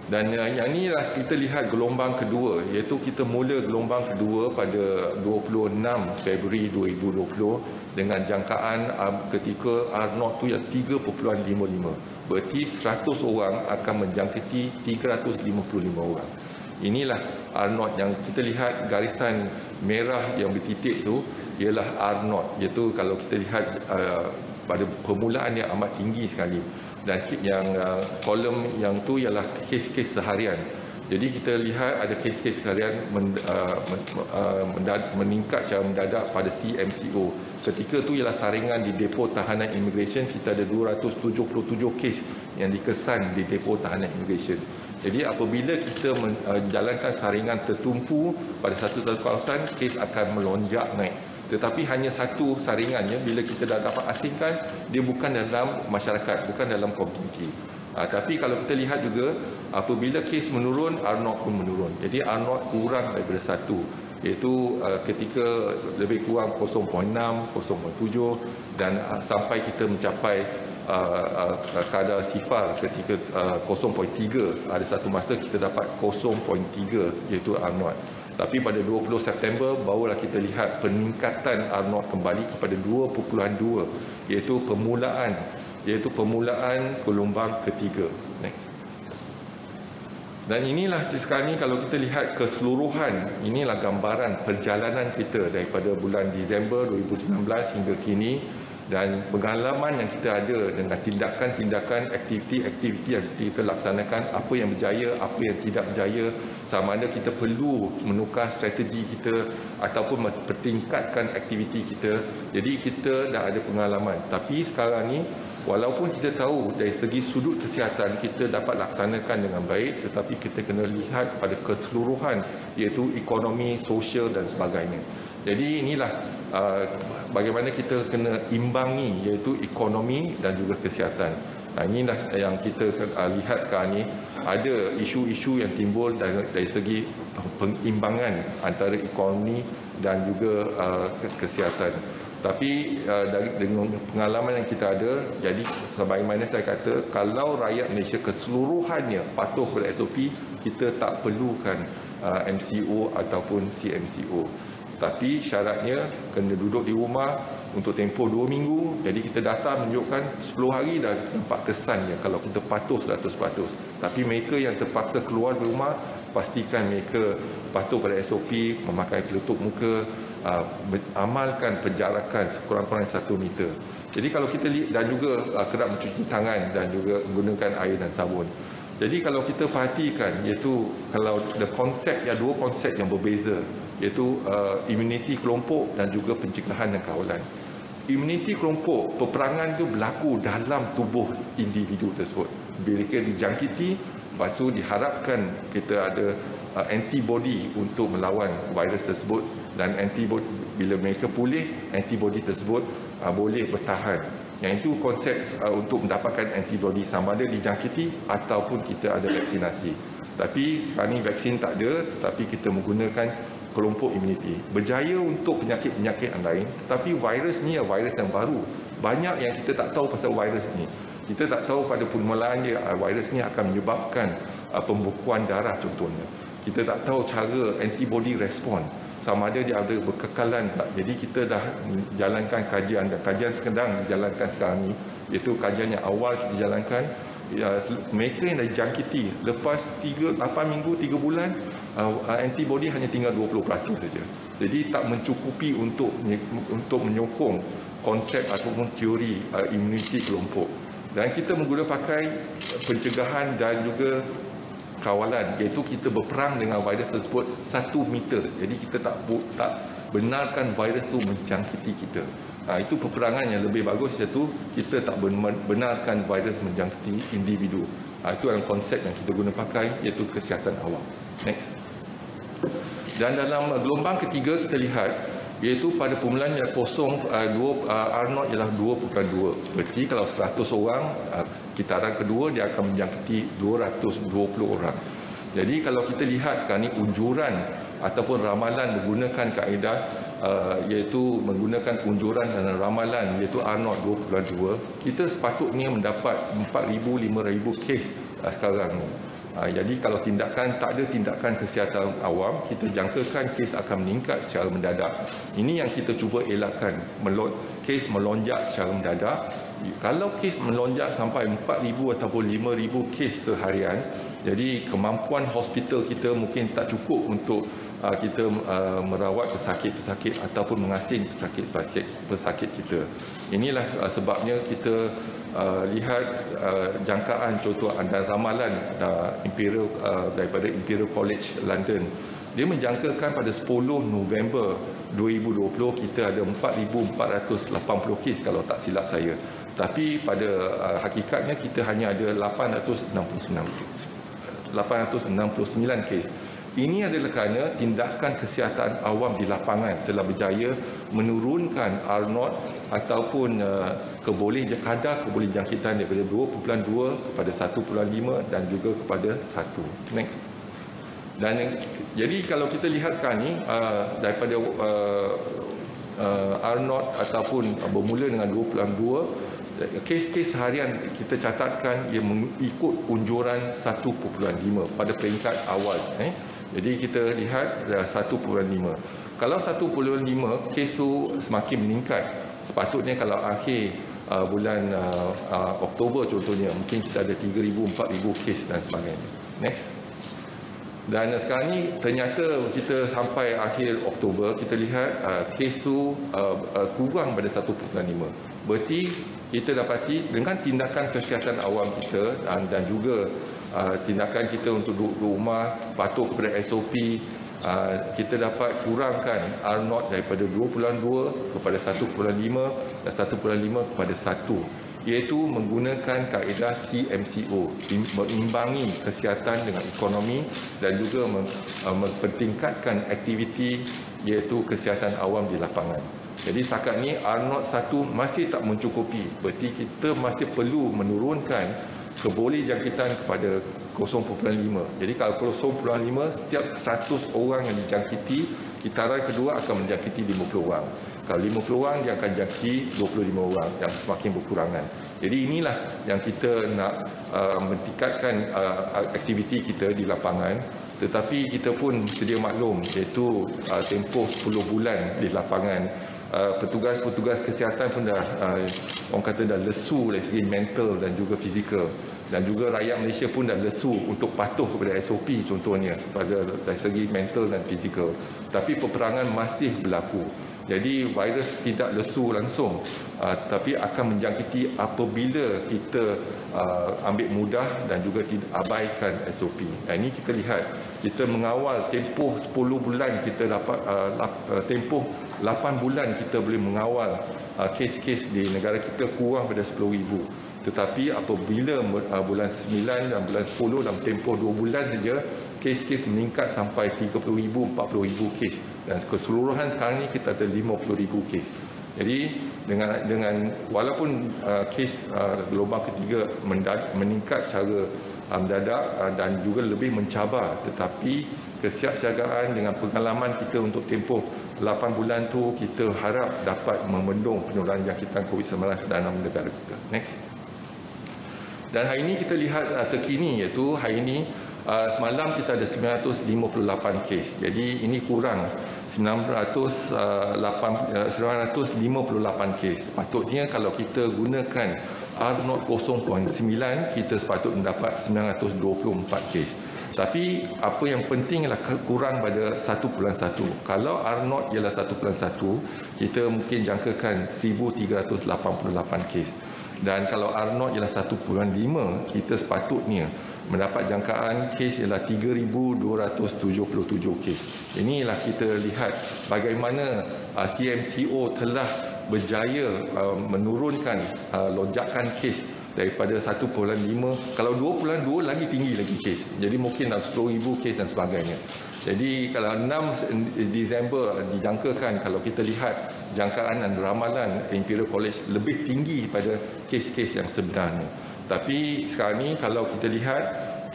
Dan yang inilah kita lihat gelombang kedua, iaitu kita mula gelombang kedua pada 26 Februari 2020 dengan jangkaan ketika R0 tu yang 3.55. Berarti 100 orang akan menjangkiti 355 orang. Inilah R0 yang kita lihat garisan merah yang bertitik tu ialah R0, iaitu kalau kita lihat pada permulaan yang amat tinggi sekali. Dan yang kolom yang tu ialah kes-kes seharian. Jadi kita lihat ada kes-kes seharian meningkat secara mendadak pada CMCO. Ketika tu ialah saringan di depo tahanan immigration, kita ada 277 kes yang dikesan di depo tahanan immigration. Jadi apabila kita menjalankan saringan tertumpu pada satu kawasan, kes akan melonjak naik. Tetapi hanya satu saringannya, bila kita dah dapat asingkan, dia bukan dalam masyarakat, bukan dalam komuniti. Tapi kalau kita lihat juga, apabila kes menurun, R0 pun menurun. Jadi R0 kurang daripada 1, iaitu ketika lebih kurang 0.6, 0.7 dan sampai kita mencapai kadar sifar ketika 0.3. Ada satu masa kita dapat 0.3, iaitu R0. Tapi pada 20 September barulah kita lihat peningkatan R0 kembali kepada 2.2, iaitu permulaan gelombang ketiga. Next. Dan inilah sekarang ni kalau kita lihat keseluruhan, inilah gambaran perjalanan kita daripada bulan Disember 2019 hingga kini. Dan pengalaman yang kita ada dengan tindakan-tindakan, aktiviti-aktiviti yang kita laksanakan, apa yang berjaya, apa yang tidak berjaya, sama ada kita perlu menukar strategi kita ataupun mempertingkatkan aktiviti kita. Jadi kita dah ada pengalaman. Tapi sekarang ni, walaupun kita tahu dari segi sudut kesihatan kita dapat laksanakan dengan baik, tetapi kita kena lihat pada keseluruhan, iaitu ekonomi, sosial dan sebagainya. Jadi inilah bagaimana kita kena imbangi, iaitu ekonomi dan juga kesihatan. Inilah yang kita lihat sekarang ni, ada isu-isu yang timbul dari segi pengimbangan antara ekonomi dan juga kesihatan. Tapi dengan pengalaman yang kita ada, jadi sebagaimana saya kata, kalau rakyat Malaysia keseluruhannya patuh pada SOP, kita tak perlukan MCO ataupun CMCO. Tapi syaratnya kena duduk di rumah untuk tempoh 2 minggu. Jadi kita data menunjukkan 10 hari dah nampak kesannya kalau kita patuh 100%. Tapi mereka yang terpaksa keluar dari rumah, pastikan mereka patuh pada SOP, memakai penutup muka, amalkan penjarakan sekurang-kurangnya 1 meter. Jadi kalau kita lihat, dan juga kerap mencuci tangan dan juga menggunakan air dan sabun. Jadi kalau kita perhatikan, iaitu kalau the konsep, ya, dua konsep yang berbeza, iaitu imuniti kelompok dan juga pencegahan dan kawalan. Imuniti kelompok, peperangan itu berlaku dalam tubuh individu tersebut. Bila kita dijangkiti, lepas tu diharapkan kita ada antibody untuk melawan virus tersebut, dan antibody bila mereka pulih, antibody tersebut boleh bertahan. Yang itu konsep untuk mendapatkan antibody, sama ada dijangkiti ataupun kita ada vaksinasi. Tapi sekarang ni vaksin tak ada, tapi kita menggunakan kelompok imuniti. Berjaya untuk penyakit-penyakit yang lain, tetapi virus ni virus yang baru. Banyak yang kita tak tahu pasal virus ni. Kita tak tahu pada permulaan dia virus ni akan menyebabkan pembekuan darah contohnya. Kita tak tahu cara antibody respon, sama ada dia ada berkekalan tak. Jadi kita dah jalankan kajian, dan kajian sedang dijalankan sekarang ni, iaitu kajian yang awal kita jalankan. Mereka yang dah dijangkiti lepas 8 minggu, 3 bulan, antibody hanya tinggal 20% saja. Jadi tak mencukupi untuk menyokong konsep ataupun teori imuniti kelompok. Dan kita menggunakan pakai pencegahan dan juga kawalan, iaitu kita berperang dengan virus tersebut 1 meter. Jadi kita tak benarkan virus itu menjangkiti kita. Itu peperangan yang lebih bagus, iaitu kita tak benarkan virus menjangkiti individu. Itu yang konsep yang kita guna pakai, iaitu kesihatan awam. Next. Dan dalam gelombang ketiga kita lihat, iaitu pada permulaan yang kosong, R0 ialah 2.2. Berarti kalau 100 orang, kitaran kedua dia akan menjangkiti 220 orang. Jadi kalau kita lihat sekarang ni unjuran ataupun ramalan menggunakan kaedah, iaitu menggunakan unjuran dan ramalan, iaitu R0 2.2, kita sepatutnya mendapat 4,000-5,000 kes sekarang ni. Jadi kalau tindakan, tak ada tindakan kesihatan awam, kita jangkakan kes akan meningkat secara mendadak. Ini yang kita cuba elakkan, kes melonjak secara mendadak. Kalau kes melonjak sampai 4,000 ataupun 5,000 kes seharian, jadi kemampuan hospital kita mungkin tak cukup untuk kita merawat pesakit-pesakit ataupun mengasing pesakit kita. Inilah sebabnya kita lihat jangkaan contoh dan ramalan daripada Imperial College London. Dia menjangkakan pada 10 November 2020 kita ada 4,480 kes kalau tak silap saya. Tapi pada hakikatnya kita hanya ada 869 kes. Ini adalah kerana tindakan kesihatan awam di lapangan telah berjaya menurunkan R0 ataupun kadar kebolehjangkitan daripada 2.2 kepada 1.5 dan juga kepada 1. Next. Dan jadi kalau kita lihat sekarang ni daripada R0 ataupun bermula dengan 2.2, kes-kes harian kita catatkan ia mengikut unjuran 1.5 pada peringkat awal. Jadi kita lihat 1.5. Kalau 1.5 kes tu semakin meningkat, sepatutnya kalau akhir bulan Oktober contohnya, mungkin kita ada 3,000, 4,000 kes dan sebagainya. Next. Dan sekarang ni ternyata kita sampai akhir Oktober, kita lihat kes tu kurang pada 1.5. Berarti kita dapati dengan tindakan kesihatan awam kita dan juga tindakan kita untuk duduk rumah, patuh kepada SOP, kita dapat kurangkan R0 daripada 2.2 kepada 1.5 dan 1.5 kepada 1. Iaitu menggunakan kaedah CMCO, mengimbangi kesihatan dengan ekonomi dan juga mempertingkatkan aktiviti iaitu kesihatan awam di lapangan. Jadi setakat ini R01 masih tak mencukupi. Berarti kita masih perlu menurunkan kebolehjangkitan kepada 0.5. Jadi kalau 0.5, setiap 100 orang yang dijangkiti, kitaran kedua akan menjangkiti 50 orang. Kalau 50 orang, dia akan jangkiti 25 orang yang semakin berkurangan. Jadi inilah yang kita nak meningkatkan aktiviti kita di lapangan. Tetapi kita pun sedia maklum, iaitu tempoh 10 bulan di lapangan. Petugas-petugas kesihatan pun dah, orang kata dah lesu dari segi mental dan juga fizikal. Dan juga rakyat Malaysia pun dah lesu untuk patuh kepada SOP contohnya dari segi mental dan fizikal. Tapi peperangan masih berlaku. Jadi virus tidak lesu langsung, tapi akan menjangkiti apabila kita ambil mudah dan juga tidak abaikan SOP. Ini kita lihat, kita mengawal tempoh 10 bulan kita dapat, tempoh 8 bulan kita boleh mengawal kes-kes di negara kita kurang pada 10,000. Tetapi apabila bulan 9 dan bulan 10 dalam tempoh 2 bulan saja, kes-kes meningkat sampai 30,000, 40,000 kes. Dan keseluruhan sekarang ini kita ada 50,000 kes. Jadi dengan walaupun kes gelombang ketiga meningkat secara mendadak dan juga lebih mencabar, tetapi kesiapsiagaan dengan pengalaman kita untuk tempoh 8 bulan tu kita harap dapat membendung penularan jangkitan COVID-19 dalam negara kita. Next. Dan hari ini kita lihat terkini, iaitu hari ini semalam kita ada 958 kes. Jadi ini kurang 958 kes. Sepatutnya kalau kita gunakan R0 0.9, kita sepatutnya mendapat 924 kes. Tapi apa yang penting ialah kurang pada 1.1. Kalau R0 ialah 1.1, kita mungkin jangkakan 1,388 kes. Dan kalau R0 ialah 1.5, kita sepatutnya mendapat jangkaan kes ialah 3,277 kes. Inilah kita lihat bagaimana CMCO telah berjaya menurunkan lonjakan kes daripada 1.5, kalau 2.2 lagi tinggi lagi kes. Jadi mungkin dalam 10,000 kes dan sebagainya. Jadi kalau 6 Disember dijangkakan, kalau kita lihat jangkaan dan ramalan Imperial College lebih tinggi pada kes-kes yang sebenarnya. Tapi sekarang ni kalau kita lihat,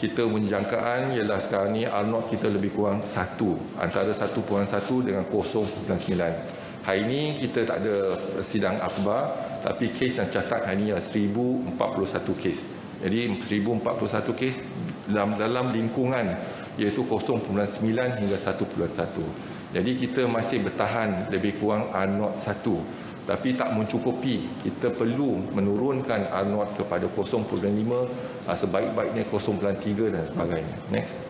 kita menjangkaan ialah sekarang ni R0 kita lebih kurang 1, antara 1.1 dengan 0.9. Hari ini kita tak ada sidang akhbar, tapi kes yang catat hari ini adalah 1,041 kes. Jadi 1,041 kes dalam lingkungan iaitu 0.9 hingga 1.1. Jadi kita masih bertahan lebih kurang R0 1. Tapi tak mencukupi, kita perlu menurunkan R0 kepada 0.5, sebaik-baiknya 0.3 dan sebagainya. Next.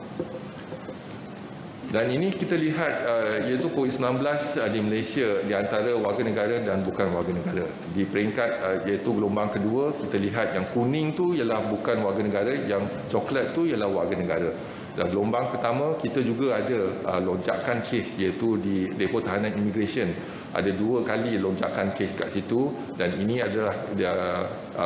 Dan ini kita lihat iaitu COVID-19 di Malaysia di antara warga negara dan bukan warga negara. Di peringkat iaitu gelombang kedua, kita lihat yang kuning tu ialah bukan warga negara, yang coklat tu ialah warga negara. Dan gelombang pertama kita juga ada lonjakan kes iaitu di depo tahanan immigration. Ada 2 kali lonjakan kes kat situ, dan ini adalah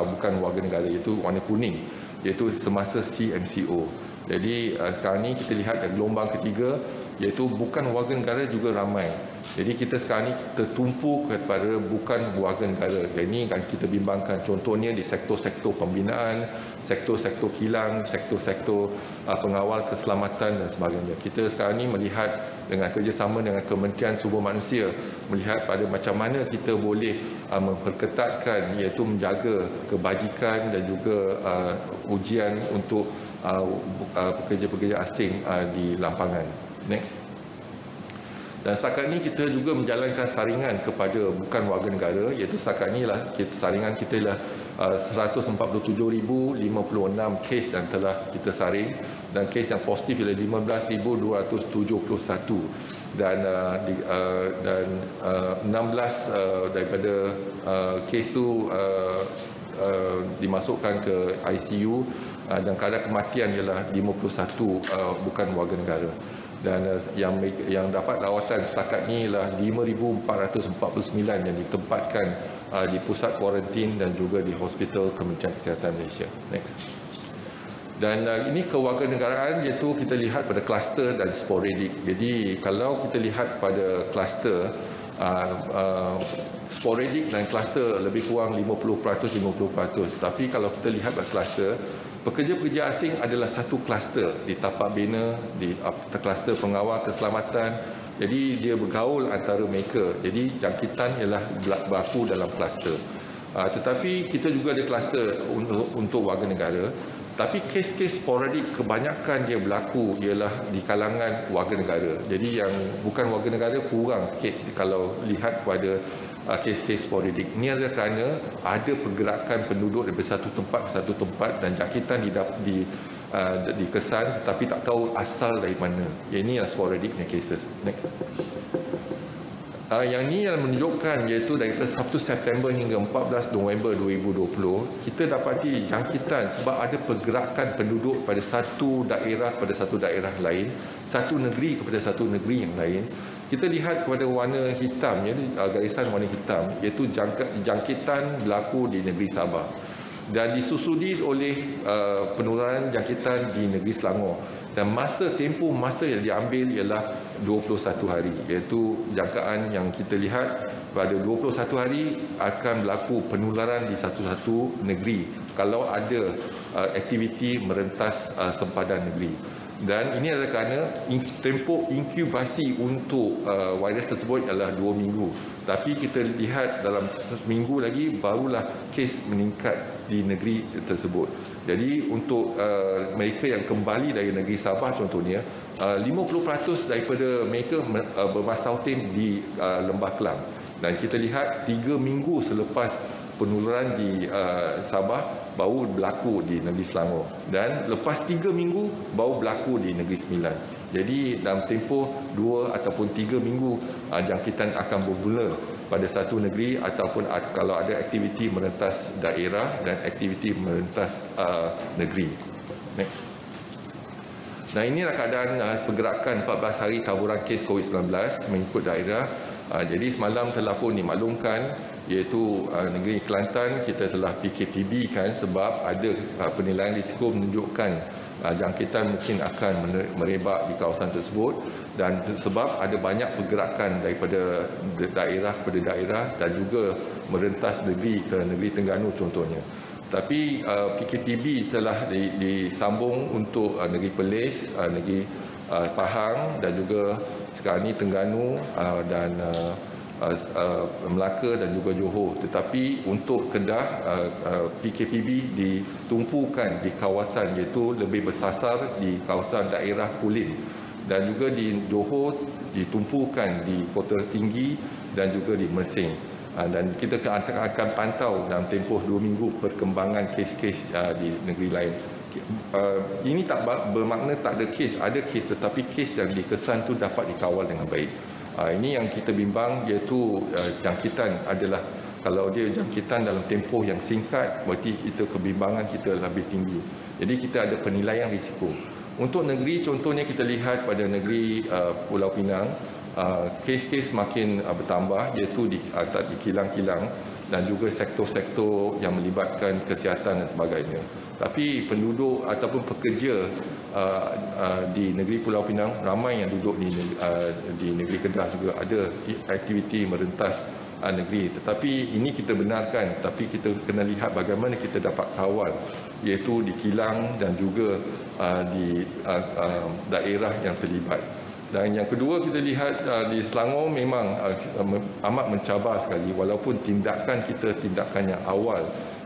bukan warga negara, iaitu warna kuning, iaitu semasa CMCO. Jadi sekarang ni kita lihat gelombang ketiga iaitu bukan warga negara juga ramai. Jadi kita sekarang ni tertumpu kepada bukan warga negara. Ini kan kita bimbangkan, contohnya di sektor-sektor pembinaan, sektor-sektor kilang, sektor-sektor pengawal keselamatan dan sebagainya. Kita sekarang ni melihat dengan kerjasama dengan Kementerian Sumber Manusia, melihat pada macam mana kita boleh memperketatkan iaitu menjaga kebajikan dan juga ujian untuk pekerja-pekerja asing di lapangan. Next. Dan setakat ini kita juga menjalankan saringan kepada bukan warga negara, iaitu setakat ini lah saringan kita ialah 147,056 kes yang telah kita saring dan kes yang positif ialah 15,271 dan 16 daripada kes tu dimasukkan ke ICU dan kadar kematian ialah 51 bukan warga negara. Dan yang dapat rawatan setakat ini ialah 5,449 yang ditempatkan di pusat kuarantin dan juga di Hospital Kementerian Kesihatan Malaysia. Next. Dan ini kewarganegaraan iaitu kita lihat pada kluster dan sporadik. Jadi kalau kita lihat pada kluster, sporadik dan kluster lebih kurang 50%. Tapi kalau kita lihat pada kluster, pekerja-pekerja asing adalah satu kluster di tapak bina, di kluster pengawal keselamatan. Jadi dia bergaul antara mereka. Jadi jangkitan ialah berlaku dalam kluster. Tetapi kita juga ada kluster untuk warga negara. Tapi kes-kes sporadik kebanyakan dia berlaku ialah di kalangan warga negara. Jadi yang bukan warga negara kurang sikit kalau lihat pada kes-kes sporadik. Ini adalah kerana ada pergerakan penduduk dari satu tempat ke satu tempat dan jangkitan dikesan tetapi tak tahu asal dari mana. Ini adalah sporadiknya cases. Next. Yang ini yang menunjukkan iaitu daripada 1 September hingga 14 November 2020 kita dapati jangkitan sebab ada pergerakan penduduk pada satu daerah lain, satu negeri kepada satu negeri yang lain. Kita lihat kepada warna hitam, garisan warna hitam, iaitu jangkitan berlaku di negeri Sabah dan disusuli oleh penularan jangkitan di negeri Selangor. Dan tempoh masa yang diambil ialah 21 hari, iaitu jangkaan yang kita lihat pada 21 hari akan berlaku penularan di satu-satu negeri kalau ada aktiviti merentas sempadan negeri. Dan ini adalah kerana tempoh inkubasi untuk virus tersebut adalah 2 minggu. Tapi kita lihat dalam seminggu lagi barulah kes meningkat di negeri tersebut. Jadi untuk mereka yang kembali dari negeri Sabah contohnya, 50% daripada mereka bermastautin di Lembah Kelang. Dan kita lihat 3 minggu selepas penularan di Sabah baru berlaku di negeri Selangor dan lepas 3 minggu baru berlaku di negeri Sembilan. Jadi dalam tempoh 2 ataupun 3 minggu jangkitan akan bermula pada satu negeri ataupun kalau ada aktiviti merentas daerah dan aktiviti merentas negeri. Next. Nah, inilah keadaan pergerakan 14 hari taburan kes COVID-19 mengikut daerah. Jadi semalam telah pun dimaklumkan iaitu negeri Kelantan kita telah PKPB kan sebab ada penilaian risiko menunjukkan jangkitan mungkin akan merebak di kawasan tersebut dan sebab ada banyak pergerakan daripada daerah kepada daerah dan juga merentas negeri ke negeri Terengganu contohnya. Tapi PKPB telah disambung untuk negeri Perlis, negeri Pahang dan juga sekarang ini Terengganu dan Melaka dan juga Johor. Tetapi untuk Kedah, PKPB ditumpukan di kawasan iaitu lebih bersasar di kawasan daerah Kulim dan juga di Johor ditumpukan di Kota Tinggi dan juga di Mersing. Dan kita akan pantau dalam tempoh 2 minggu perkembangan kes-kes di negeri lain. Ini tak bermakna tak ada kes, ada kes tetapi kes yang dikesan itu dapat dikawal dengan baik. Ini yang kita bimbang iaitu jangkitan adalah kalau dia jangkitan dalam tempoh yang singkat berarti kita kebimbangan kita lebih tinggi. Jadi kita ada penilaian risiko. Untuk negeri contohnya kita lihat pada negeri Pulau Pinang kes-kes makin bertambah iaitu di kilang-kilang dan juga sektor-sektor yang melibatkan kesihatan dan sebagainya. Tapi penduduk ataupun pekerja di negeri Pulau Pinang ramai yang duduk di negeri Kedah juga ada aktiviti merentas negeri. Tetapi ini kita benarkan, tapi kita kena lihat bagaimana kita dapat kawal iaitu di kilang dan juga di daerah yang terlibat. Dan yang kedua kita lihat di Selangor memang amat mencabar sekali walaupun tindakan kita tindakan yang awal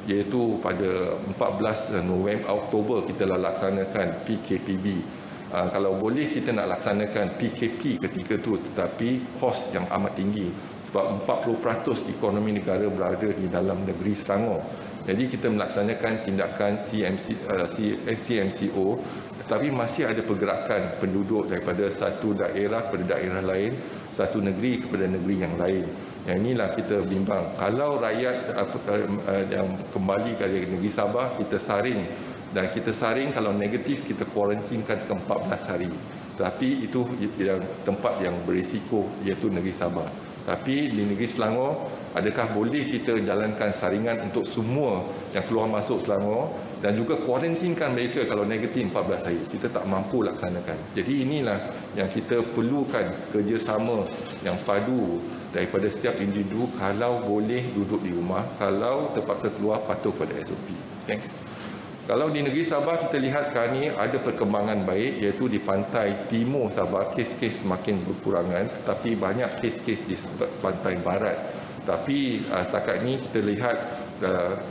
iaitu pada 14 Oktober kita dah laksanakan PKPB. Kalau boleh kita nak laksanakan PKP ketika itu tetapi kos yang amat tinggi sebab 40% ekonomi negara berada di dalam negeri Selangor Jadi kita melaksanakan tindakan CMCO, tetapi masih ada pergerakan penduduk daripada satu daerah kepada daerah lain, satu negeri kepada negeri yang lain. Yang inilah kita bimbang. Kalau rakyat yang kembali ke negeri Sabah, kita saring. Dan kita saring, kalau negatif, kita kuarantinkan ke 14 hari. Tapi itu yang tempat yang berisiko, iaitu negeri Sabah. Tapi di negeri Selangor, adakah boleh kita jalankan saringan untuk semua yang keluar masuk Selangor dan juga kuarantinkan mereka kalau negatif 14 hari? Kita tak mampu laksanakan. Jadi inilah yang kita perlukan kerjasama yang padu daripada setiap individu. Kalau boleh duduk di rumah, kalau terpaksa keluar patuh pada SOP. Thanks. Kalau di negeri Sabah kita lihat sekarang ini ada perkembangan baik, iaitu di pantai timur Sabah kes-kes semakin berkurangan, tetapi banyak kes-kes di pantai barat. Tapi setakat ini kita lihat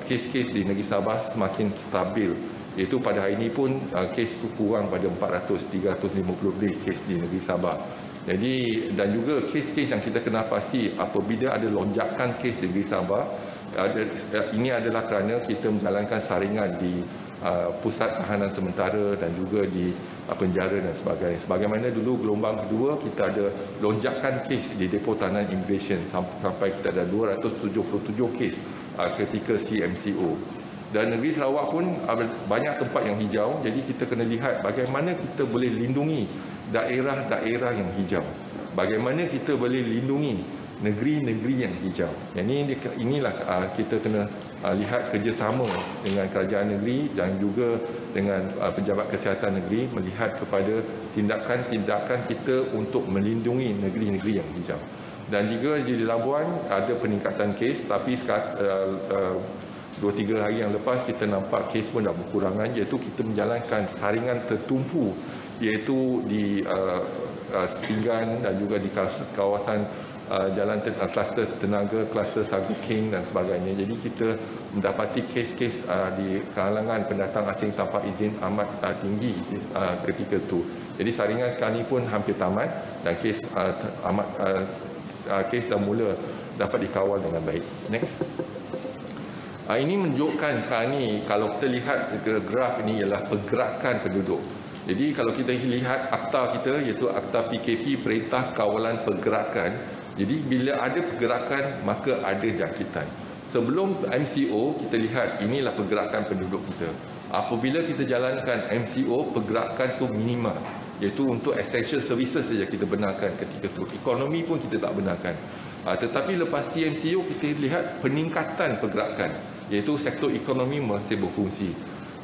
kes-kes di negeri Sabah semakin stabil. Iaitu pada hari ini pun kes itu kurang pada 350 lebih kes di negeri Sabah. Jadi dan juga kes-kes yang kita kena pasti apabila ada lonjakan kes di negeri Sabah, ini adalah kerana kita menjalankan saringan di pusat tahanan sementara dan juga di penjara dan sebagainya. Sebagaimana dulu gelombang kedua kita ada lonjakan kes di depo tahanan immigration sampai kita ada 277 kes ketika CMCO. Dan negeri Sarawak pun banyak tempat yang hijau, jadi kita kena lihat bagaimana kita boleh lindungi daerah-daerah yang hijau. Bagaimana kita boleh lindungi negeri-negeri yang hijau. Inilah kita kena lihat kerjasama dengan kerajaan negeri dan juga dengan pejabat kesihatan negeri melihat kepada tindakan-tindakan kita untuk melindungi negeri-negeri yang hijau. Dan juga di Labuan ada peningkatan kes, tapi 2-3 hari yang lepas kita nampak kes pun dah berkurangan, iaitu kita menjalankan saringan tertumpu, iaitu di Pinggan dan juga di kawasan jalan kluster tenaga, kluster Sagu King dan sebagainya. Jadi kita mendapati kes-kes di kalangan pendatang asing tanpa izin amat tinggi ketika itu. Jadi saringan sekarang ini pun hampir tamat dan kes kes dah mula dapat dikawal dengan baik. Next. Ini menunjukkan sekarang ini, kalau kita lihat graf ini ialah pergerakan penduduk. Jadi kalau kita lihat akta kita, iaitu akta PKP, Perintah Kawalan Pergerakan. Jadi bila ada pergerakan, maka ada jangkitan. Sebelum MCO, kita lihat inilah pergerakan penduduk kita. Apabila kita jalankan MCO, pergerakan itu minima. Iaitu untuk essential services saja kita benarkan ketika itu. Ekonomi pun kita tak benarkan. Tetapi lepas CMCO, kita lihat peningkatan pergerakan. Iaitu sektor ekonomi masih berfungsi.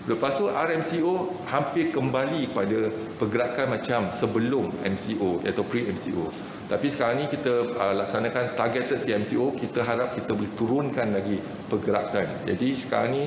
Lepas tu RMCO hampir kembali pada pergerakan macam sebelum MCO iaitu pre-MCO. Tapi sekarang ni kita laksanakan targeted CMCO, kita harap kita boleh turunkan lagi pergerakan. Jadi sekarang ni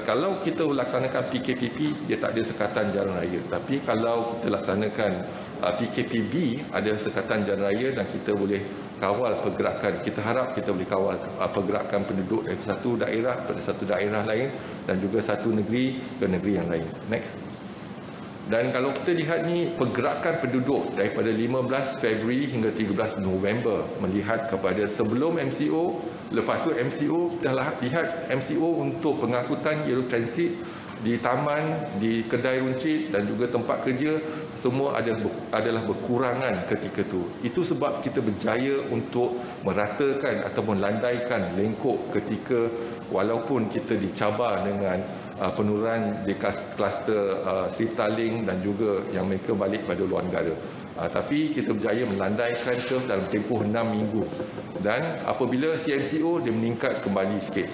kalau kita laksanakan PKPP, dia tak ada sekatan jalan raya. Tapi kalau kita laksanakan PKPB, ada sekatan jalan raya dan kita boleh kawal pergerakan. Kita harap kita boleh kawal pergerakan penduduk dari satu daerah pada satu daerah lain dan juga satu negeri ke negeri yang lain. Next. Dan kalau kita lihat ni pergerakan penduduk daripada 15 Februari hingga 13 November melihat kepada sebelum MCO, lepas tu MCO, dah lihat MCO untuk pengangkutan iaitu transit di taman, di kedai runcit dan juga tempat kerja, semua adalah berkurangan ketika itu. Itu sebab kita berjaya untuk meratakan ataupun landaikan lengkok ketika walaupun kita dicabar dengan penurunan di kluster Sri Taling dan juga yang mereka balik pada luar negara. Tapi kita berjaya melandaikan curve dalam tempoh 6 minggu. Dan apabila CMCO dia meningkat kembali sikit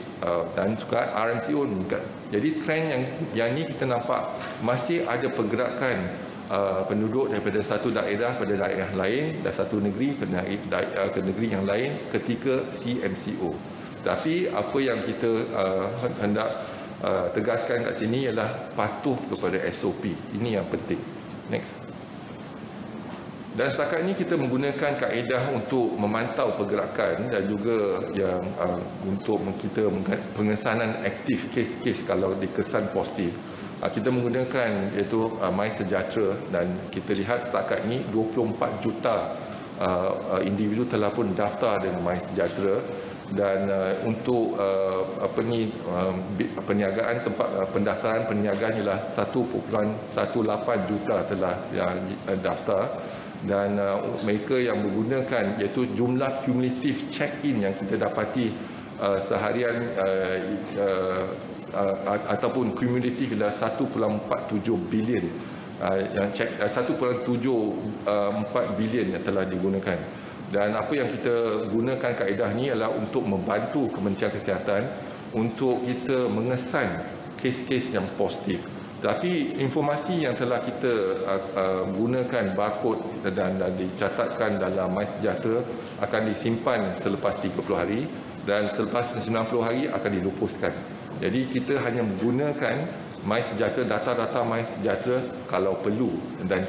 dan juga RMCO meningkat. Jadi trend yang ni kita nampak masih ada pergerakan penduduk daripada satu daerah pada daerah lain dan satu negeri ke negeri yang lain ketika CMCO. Tapi apa yang kita hendak tegaskan kat sini ialah patuh kepada SOP. Ini yang penting. Next. Dan setakat ini kita menggunakan kaedah untuk memantau pergerakan dan juga yang untuk kita pengesanan aktif kes-kes kalau dikesan positif. Kita menggunakan iaitu MySejahtera dan kita lihat setakat ini 24 juta individu telah pun daftar dengan MySejahtera dan untuk perniagaan tempat pendaftaran perniagaan ialah 1.18 juta telah daftar, dan mereka yang menggunakan iaitu jumlah kumulatif check-in yang kita dapati seharian ataupun kumulatif ialah 1.47 bilion yang 1.74 bilion yang telah digunakan. Dan apa yang kita gunakan kaedah ni adalah untuk membantu Kementerian Kesihatan untuk kita mengesan kes-kes yang positif. Tapi informasi yang telah kita gunakan barcode dan dicatatkan dalam MySejahtera akan disimpan selepas 30 hari dan selepas 90 hari akan dilupuskan. Jadi kita hanya menggunakan MySejahtera, data-data MySejahtera kalau perlu, dan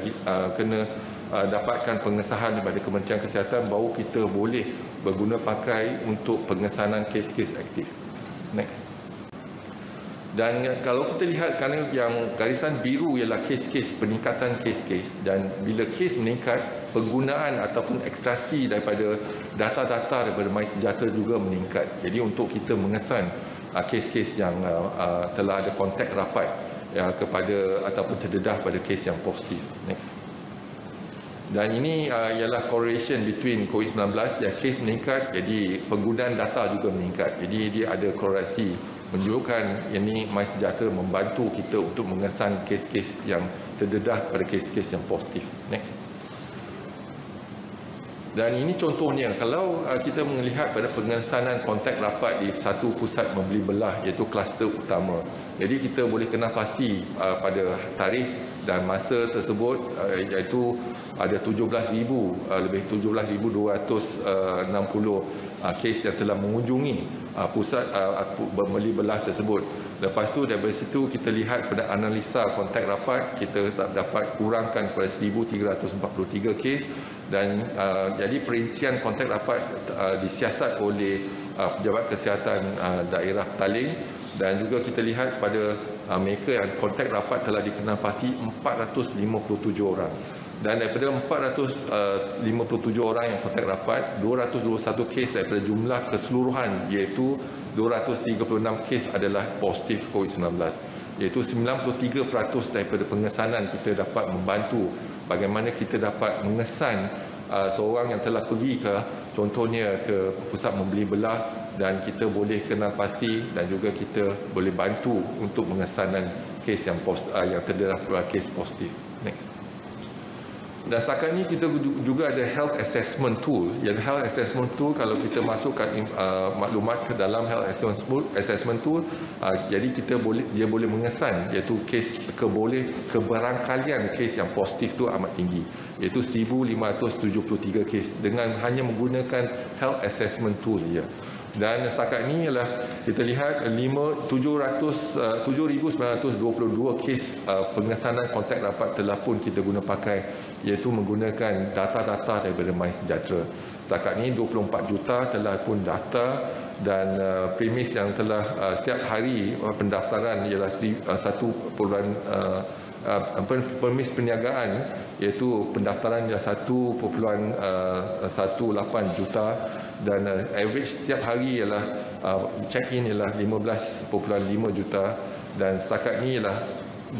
kena dapatkan pengesahan daripada Kementerian Kesihatan baru kita boleh berguna pakai untuk pengesanan kes-kes aktif. Next. Dan kalau kita lihat sekarang yang garisan biru ialah kes-kes, peningkatan kes-kes, dan bila kes meningkat, penggunaan ataupun ekstraksi daripada data-data daripada MySejahtera juga meningkat. Jadi untuk kita mengesan kes-kes yang telah ada kontak rapat kepada ataupun terdedah pada kes yang positif. Next. Dan ini ialah correlation between COVID-19, yang kes meningkat, jadi penggunaan data juga meningkat. Jadi dia ada korelasi menunjukkan ini MySejahtera membantu kita untuk mengesan kes-kes yang terdedah pada kes-kes yang positif. Next. Dan ini contohnya, kalau kita melihat pada pengesanan kontak rapat di satu pusat membeli belah iaitu kluster utama. Jadi kita boleh kenal pasti pada tarikh dan masa tersebut iaitu ada 17,000 lebih 17,260 kes yang telah mengunjungi pusat membeli belah tersebut. Lepas tu dari situ kita lihat pada analisa kontak rapat, kita dapat kurangkan kepada 1,343 kes, dan jadi perincian kontak rapat disiasat oleh Pejabat Kesihatan Daerah Petaling, dan juga kita lihat pada mereka yang kontak rapat telah dikenal pasti 457 orang. Dan daripada 457 orang yang kontak rapat, 221 kes daripada jumlah keseluruhan iaitu 236 kes adalah positif COVID-19. Iaitu 93% daripada pengesanan kita dapat membantu bagaimana kita dapat mengesan seorang yang telah pergi ke contohnya ke pusat membeli belah, dan kita boleh kenal pasti dan juga kita boleh bantu untuk mengesanan kes yang terdedah kes positif. Next. Dan setakat ini kita juga ada health assessment tool. Yang health assessment tool, kalau kita masukkan maklumat ke dalam health assessment tool, jadi dia boleh mengesan iaitu kes keberangkalian kes yang positif tu amat tinggi, iaitu 1,573 kes dengan hanya menggunakan health assessment tool dia. Dan setakat ini ialah kita lihat 7,922 kes pengesanan kontak rapat telah pun kita guna pakai, iaitu menggunakan data-data daripada MySejahtera. Setakat ini 24 juta telah pun daftar, dan premis yang telah setiap hari pendaftaran ialah permis perniagaan, iaitu pendaftaran ialah 1.18 juta, dan average setiap hari ialah check-in ialah 15.5 juta, dan setakat ini ialah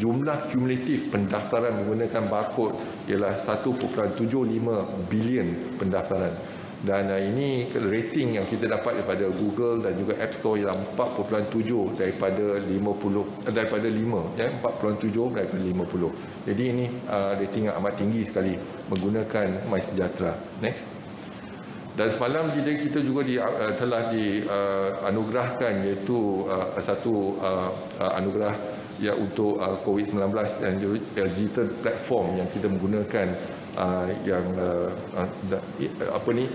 jumlah kumulatif pendaftaran menggunakan barcode ialah 1.75 bilion pendaftaran. Dan ini rating yang kita dapat daripada Google dan juga App Store ialah 4.7 daripada 5 ya, 4.7 daripada 50. Jadi ini rating yang amat tinggi sekali menggunakan MySejahtera. Next. Dan semalam kita juga telah dianugerahkan iaitu satu anugerah ya untuk COVID-19 dan digital platform yang kita menggunakan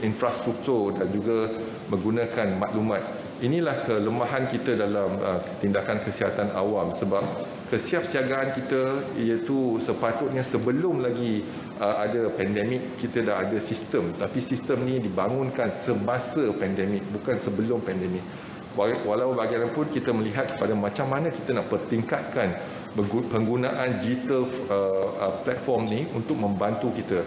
infrastruktur dan juga menggunakan maklumat. Inilah kelemahan kita dalam tindakan kesihatan awam, sebab kesiapsiagaan kita iaitu sepatutnya sebelum lagi ada pandemik kita dah ada sistem, tapi sistem ni dibangunkan semasa pandemik, bukan sebelum pandemik. Walau bagaimanapun kita melihat kepada macam mana kita nak pertingkatkan penggunaan digital platform ni untuk membantu kita.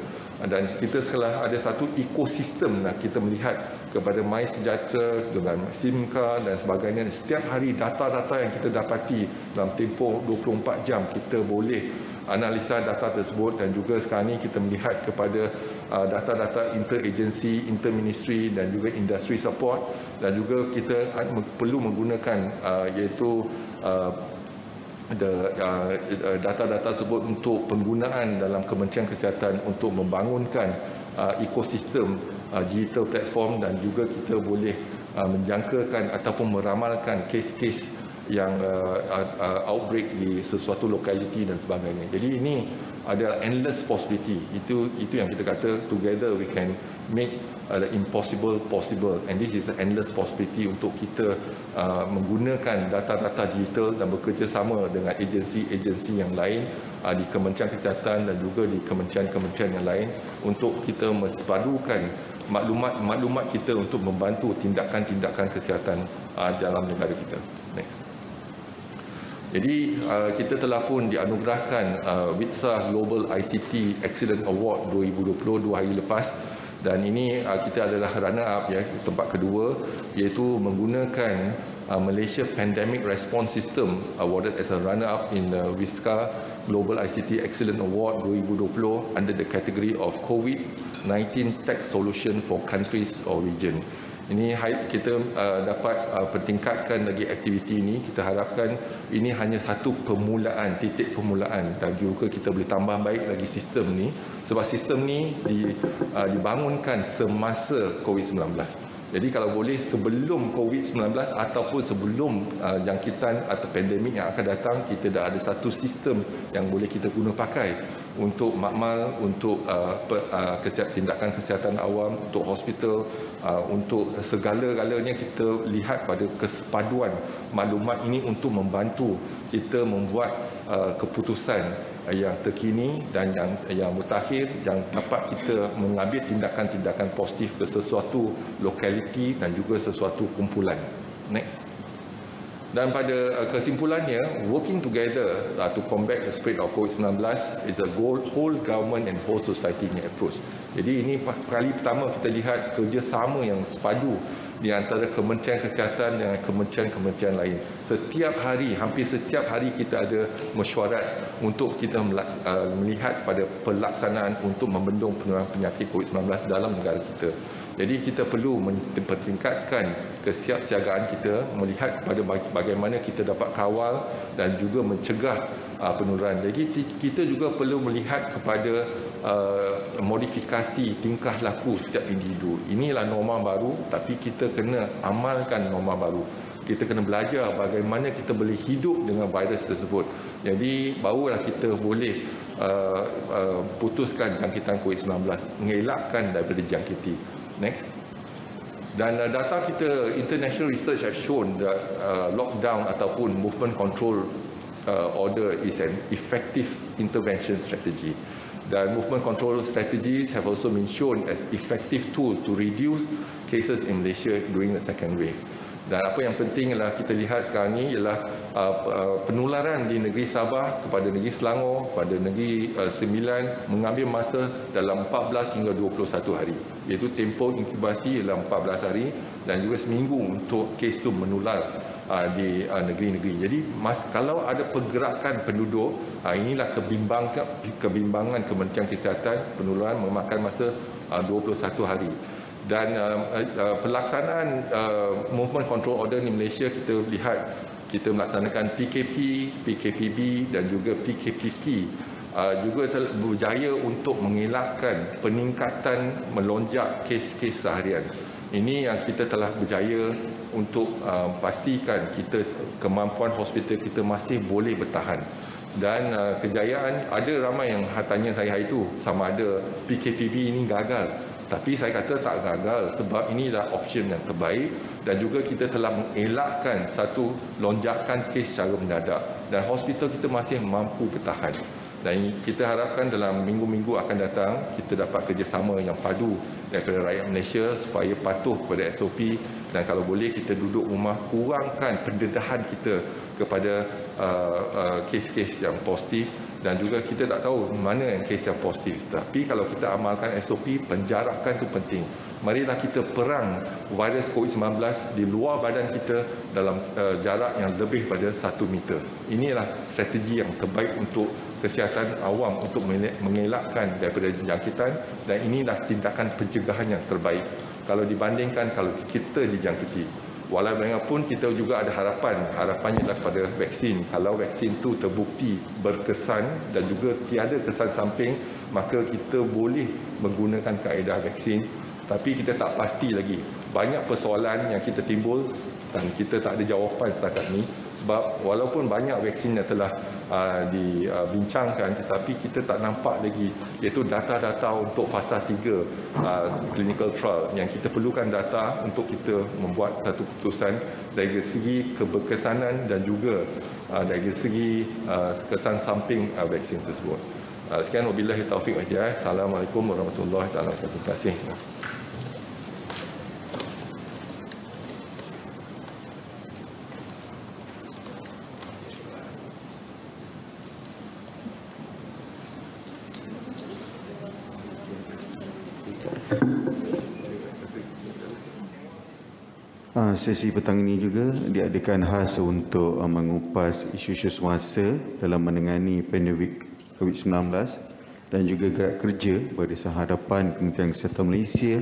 dan kita setelah ada satu ekosistem kita melihat kepada MySejahtera dengan SIMCA dan sebagainya. Setiap hari data-data yang kita dapati dalam tempoh 24 jam kita boleh analisa data tersebut, dan juga sekarang ini kita melihat kepada data-data interagency, interministry dan juga industry support, dan juga kita perlu menggunakan iaitu data-data tersebut untuk penggunaan dalam Kementerian Kesihatan untuk membangunkan ekosistem digital platform, dan juga kita boleh menjangkakan ataupun meramalkan kes-kes yang outbreak di sesuatu lokaliti dan sebagainya. Jadi ini adalah endless possibility. Itu yang kita kata together we can make the impossible possible, and this is an endless possibility untuk kita menggunakan data-data digital dan bekerjasama dengan agensi-agensi yang lain di Kementerian Kesihatan dan juga di kementerian-kementerian yang lain untuk kita mensepadukan maklumat kita untuk membantu tindakan-tindakan kesihatan dalam negara kita. Next. Jadi kita telah pun dianugerahkan WITSA Global ICT Excellence Award 2020 2 hari lepas, dan ini kita adalah runner up tempat kedua, iaitu menggunakan Malaysia Pandemic Response System awarded as a runner up in WITSA Global ICT Excellence Award 2020 under the category of COVID-19 Tech Solution for Countries or Region. Ini kita dapat pertingkatkan lagi aktiviti ini. Kita harapkan ini hanya satu permulaan, titik permulaan, dan juga kita boleh tambah baik lagi sistem ni, sebab sistem ni dibangunkan semasa COVID-19. Jadi kalau boleh sebelum COVID-19 ataupun sebelum jangkitan atau pandemik yang akan datang, kita dah ada satu sistem yang boleh kita guna pakai untuk makmal, untuk tindakan kesihatan awam, untuk hospital, untuk segala-galanya. Kita lihat pada kesepaduan maklumat ini untuk membantu kita membuat keputusan yang terkini dan yang mutakhir, yang dapat kita mengambil tindakan-tindakan positif ke sesuatu lokaliti dan juga sesuatu kumpulan. Next. Dan pada kesimpulannya, working together to combat the spread of COVID-19 is a whole government and whole society approach. Jadi ini kali pertama kita lihat kerjasama yang sepadu di antara Kementerian Kesihatan dengan kementerian-kementerian lain. Setiap hari, hampir setiap hari kita ada mesyuarat untuk kita melihat pada pelaksanaan untuk membendung penularan penyakit COVID-19 dalam negara kita. Jadi kita perlu mempertingkatkan kesiapsiagaan kita, melihat pada bagaimana kita dapat kawal dan juga mencegah penularan. Jadi kita juga perlu melihat kepada modifikasi tingkah laku setiap individu. Inilah norma baru, tapi kita kena amalkan norma baru. Kita kena belajar bagaimana kita boleh hidup dengan virus tersebut. Jadi barulah kita boleh putuskan jangkitan COVID-19, mengelakkan daripada jangkiti. Next. Dan data kita, international research have shown that lockdown ataupun movement control order is an effective intervention strategy. Dan movement control strategies have also been shown as effective tool to reduce cases in Malaysia during the second wave. Dan apa yang penting ialah kita lihat sekarang ini ialah penularan di negeri Sabah kepada negeri Selangor, pada negeri Sembilan mengambil masa dalam 14 hingga 21 hari. Iaitu tempoh inkubasi ialah 14 hari dan juga seminggu untuk kes itu menular di negeri-negeri. Jadi kalau ada pergerakan penduduk, inilah kebimbangan Kementerian Kesihatan, penularan memakan masa 21 hari. Dan pelaksanaan movement control order di Malaysia, kita lihat kita melaksanakan PKP, PKPB dan juga PKPP juga berjaya untuk mengelakkan peningkatan melonjak kes-kes seharian. Ini yang kita telah berjaya untuk pastikan kemampuan hospital kita masih boleh bertahan. Dan kejayaan, ada ramai yang tanya saya itu sama ada PKPB ini gagal. Tapi saya kata tak gagal, sebab inilah option yang terbaik dan juga kita telah mengelakkan satu lonjakan kes secara mendadak dan hospital kita masih mampu bertahan. Dan kita harapkan dalam minggu-minggu akan datang kita dapat kerjasama yang padu daripada rakyat Malaysia supaya patuh kepada SOP, dan kalau boleh kita duduk rumah, kurangkan pendedahan kita kepada kes-kes yang positif, dan juga kita tak tahu mana yang kes yang positif. Tapi kalau kita amalkan SOP, penjarakan itu penting. Marilah kita perang virus COVID-19 di luar badan kita dalam jarak yang lebih pada 1 meter. Inilah strategi yang terbaik untuk kesihatan awam untuk mengelakkan daripada jangkitan, dan inilah tindakan pencegahan yang terbaik kalau dibandingkan kalau kita dijangkiti. Walaupun kita juga ada harapannya adalah pada vaksin. Kalau vaksin itu terbukti berkesan dan juga tiada kesan samping, maka kita boleh menggunakan kaedah vaksin. Tapi kita tak pasti lagi. Banyak persoalan yang kita timbul dan kita tak ada jawapan setakat ini. Sebab walaupun banyak vaksin yang telah dibincangkan, tetapi kita tak nampak lagi, iaitu data-data untuk fasa 3 clinical trial, yang kita perlukan data untuk kita membuat satu keputusan dari segi keberkesanan dan juga dari segi kesan samping vaksin tersebut. Sekian, wabillahi taufiq wal hidayah. Assalamualaikum warahmatullahi wabarakatuh. Terima kasih. Sesi petang ini juga diadakan khas untuk mengupas isu-isu semasa dalam menangani pandemik COVID-19 dan juga gerak kerja Barisan Hadapan Kementerian Kesihatan Malaysia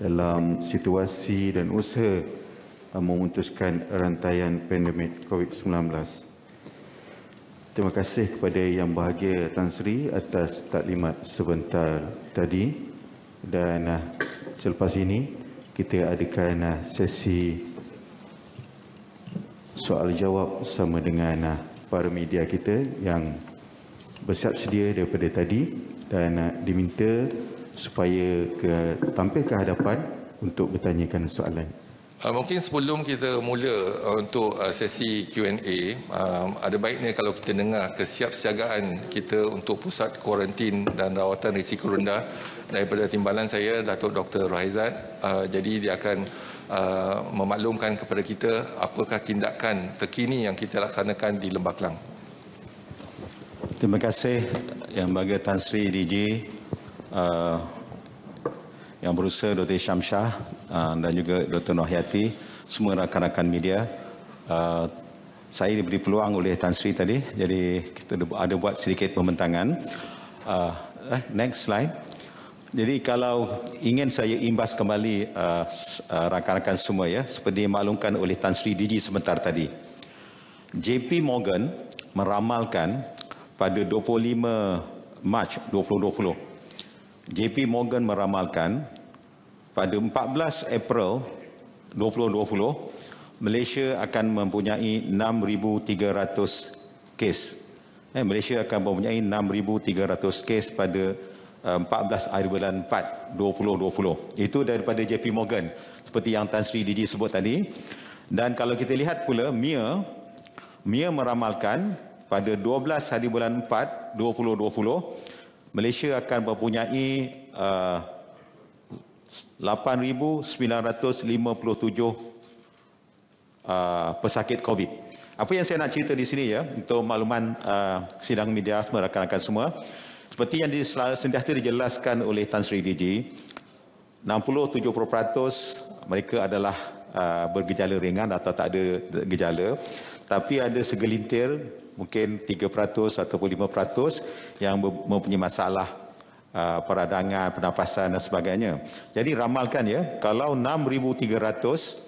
dalam situasi dan usaha memutuskan rantaian pandemik COVID-19. Terima kasih kepada Yang Berbahagia Tan Sri atas taklimat sebentar tadi, dan selepas ini kita adakan sesi soal jawab bersama dengan para media kita yang bersiap sedia daripada tadi dan diminta supaya tampil ke hadapan untuk bertanyakan soalan. Mungkin sebelum kita mula untuk sesi Q&A, ada baiknya kalau kita dengar kesiapsiagaan kita untuk pusat kuarantin dan rawatan risiko rendah daripada timbalan saya, Datuk Dr. Rahizat. Jadi dia akan memaklumkan kepada kita apakah tindakan terkini yang kita laksanakan di Lembah Kelang. Terima kasih Yang Berbahagia Tan Sri DG, Yang Berusaha Dr. Syamsyah dan juga Dr. Nohyati, semua rakan-rakan media. Saya diberi peluang oleh Tan Sri tadi, jadi kita ada buat sedikit pembentangan. Next slide. Jadi kalau ingin saya imbas kembali rakan-rakan semua, ya, seperti dimaklumkan oleh Tan Sri DG sebentar tadi, JP Morgan meramalkan pada 25 Mac 2020, JP Morgan meramalkan pada 14 April 2020 Malaysia akan mempunyai 6,300 kes. Malaysia akan mempunyai 6,300 kes pada 14 hari bulan 4 2020. Itu daripada JP Morgan seperti yang Tan Sri DG sebut tadi. Dan kalau kita lihat pula MIA meramalkan pada 12 hari bulan 4 2020 Malaysia akan mempunyai 8,957 pesakit COVID. Apa yang saya nak cerita di sini, ya, untuk makluman sidang media semua, rakan-rakan semua, seperti yang sentiasa dijelaskan oleh Tan Sri DG, 67% mereka adalah bergejala ringan atau tak ada gejala, tapi ada segelintir mungkin 3% ataupun 5% yang mempunyai masalah peradangan, pernafasan dan sebagainya. Jadi ramalkan, ya, kalau 6,300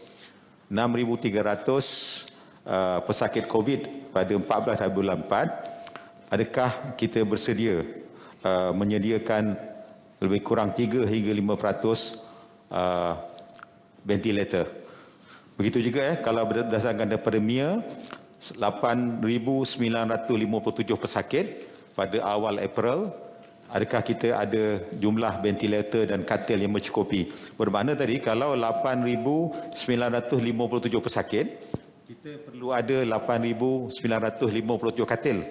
pesakit COVID pada 14 hari bulan 4, adakah kita bersedia menyediakan lebih kurang 3 hingga 5% ventilator. Begitu juga, kalau berdasarkan daripada MIA, 8,957 pesakit pada awal April, adakah kita ada jumlah ventilator dan katil yang mencukupi. Bermakna tadi kalau 8,957 pesakit, kita perlu ada 8,957 katil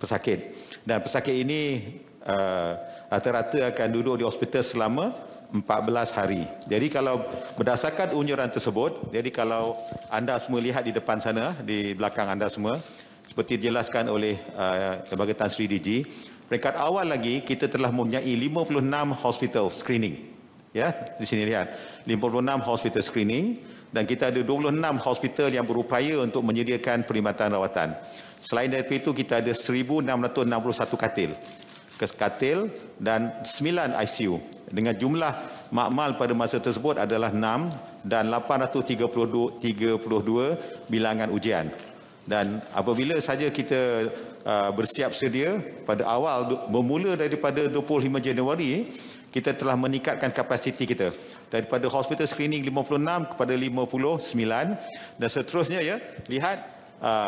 pesakit. Dan pesakit ini rata-rata akan duduk di hospital selama 14 hari. Jadi kalau berdasarkan unjuran tersebut, jadi kalau anda semua lihat di depan sana, di belakang anda semua, seperti dijelaskan oleh Lembaga Tan Sri DG, peringkat awal lagi kita telah mempunyai 56 hospital screening. Ya, di sini lihat 56 hospital screening dan kita ada 26 hospital yang berupaya untuk menyediakan perkhidmatan rawatan. Selain daripada itu kita ada 1661 katil dan 9 ICU dengan jumlah makmal pada masa tersebut adalah 6 dan 832 bilangan ujian. Dan apabila saja kita bersiap sedia pada awal bermula daripada 25 Januari, kita telah meningkatkan kapasiti kita daripada hospital screening 56 kepada 59 dan seterusnya ya, lihat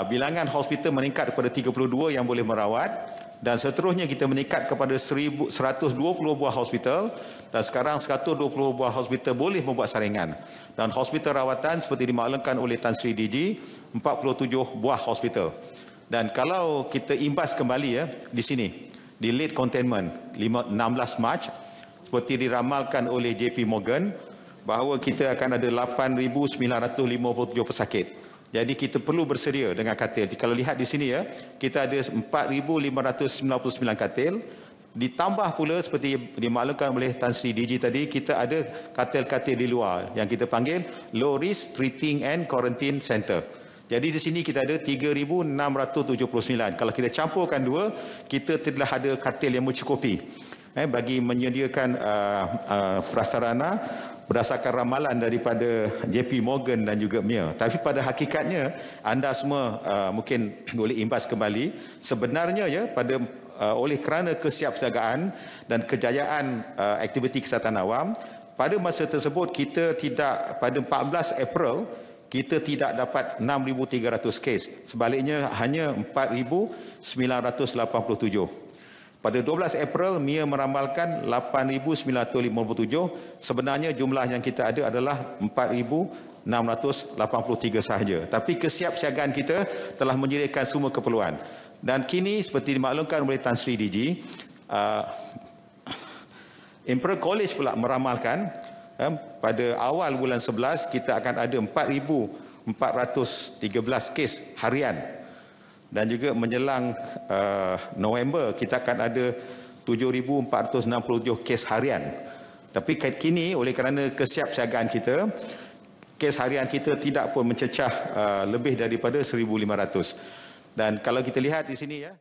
bilangan hospital meningkat kepada 32 yang boleh merawat dan seterusnya kita meningkat kepada 120 buah hospital dan sekarang 120 buah hospital boleh membuat saringan. Dan hospital rawatan seperti dimaklumkan oleh Tan Sri DG 47 buah hospital. Dan kalau kita imbas kembali ya di sini di lead containment 16 Mac seperti diramalkan oleh JP Morgan bahawa kita akan ada 8,957 pesakit. Jadi kita perlu bersedia dengan katil. Kalau lihat di sini ya, kita ada 4,599 katil. Ditambah pula seperti dimaklumkan oleh Tan Sri DG tadi, kita ada katil-katil di luar yang kita panggil Low Risk Treating and Quarantine Center. Jadi di sini kita ada 3,679. Kalau kita campurkan dua, kita telah ada katil yang mencukupi bagi menyediakan prasarana berdasarkan ramalan daripada JP Morgan dan juga MIA. Tapi pada hakikatnya anda semua mungkin boleh imbas kembali sebenarnya ya pada oleh kerana kesiapsiagaan dan kejayaan aktiviti kesihatan awam pada masa tersebut kita tidak pada 14 April kita tidak dapat 6,300 kes, sebaliknya hanya 4,987. Pada 12 April, MIA meramalkan 8,957. Sebenarnya jumlah yang kita ada adalah 4,683 sahaja. Tapi kesiapsiagaan kita telah menyediakan semua keperluan. Dan kini seperti dimaklumkan oleh Tan Sri DG, Imperial College pula meramalkan pada awal bulan 11 kita akan ada 4,413 kes harian. Dan juga menjelang November kita akan ada 7,467 kes harian. Tapi kini oleh kerana kesiapsiagaan kita, kes harian kita tidak pun mencecah lebih daripada 1,500. Dan kalau kita lihat di sini ya.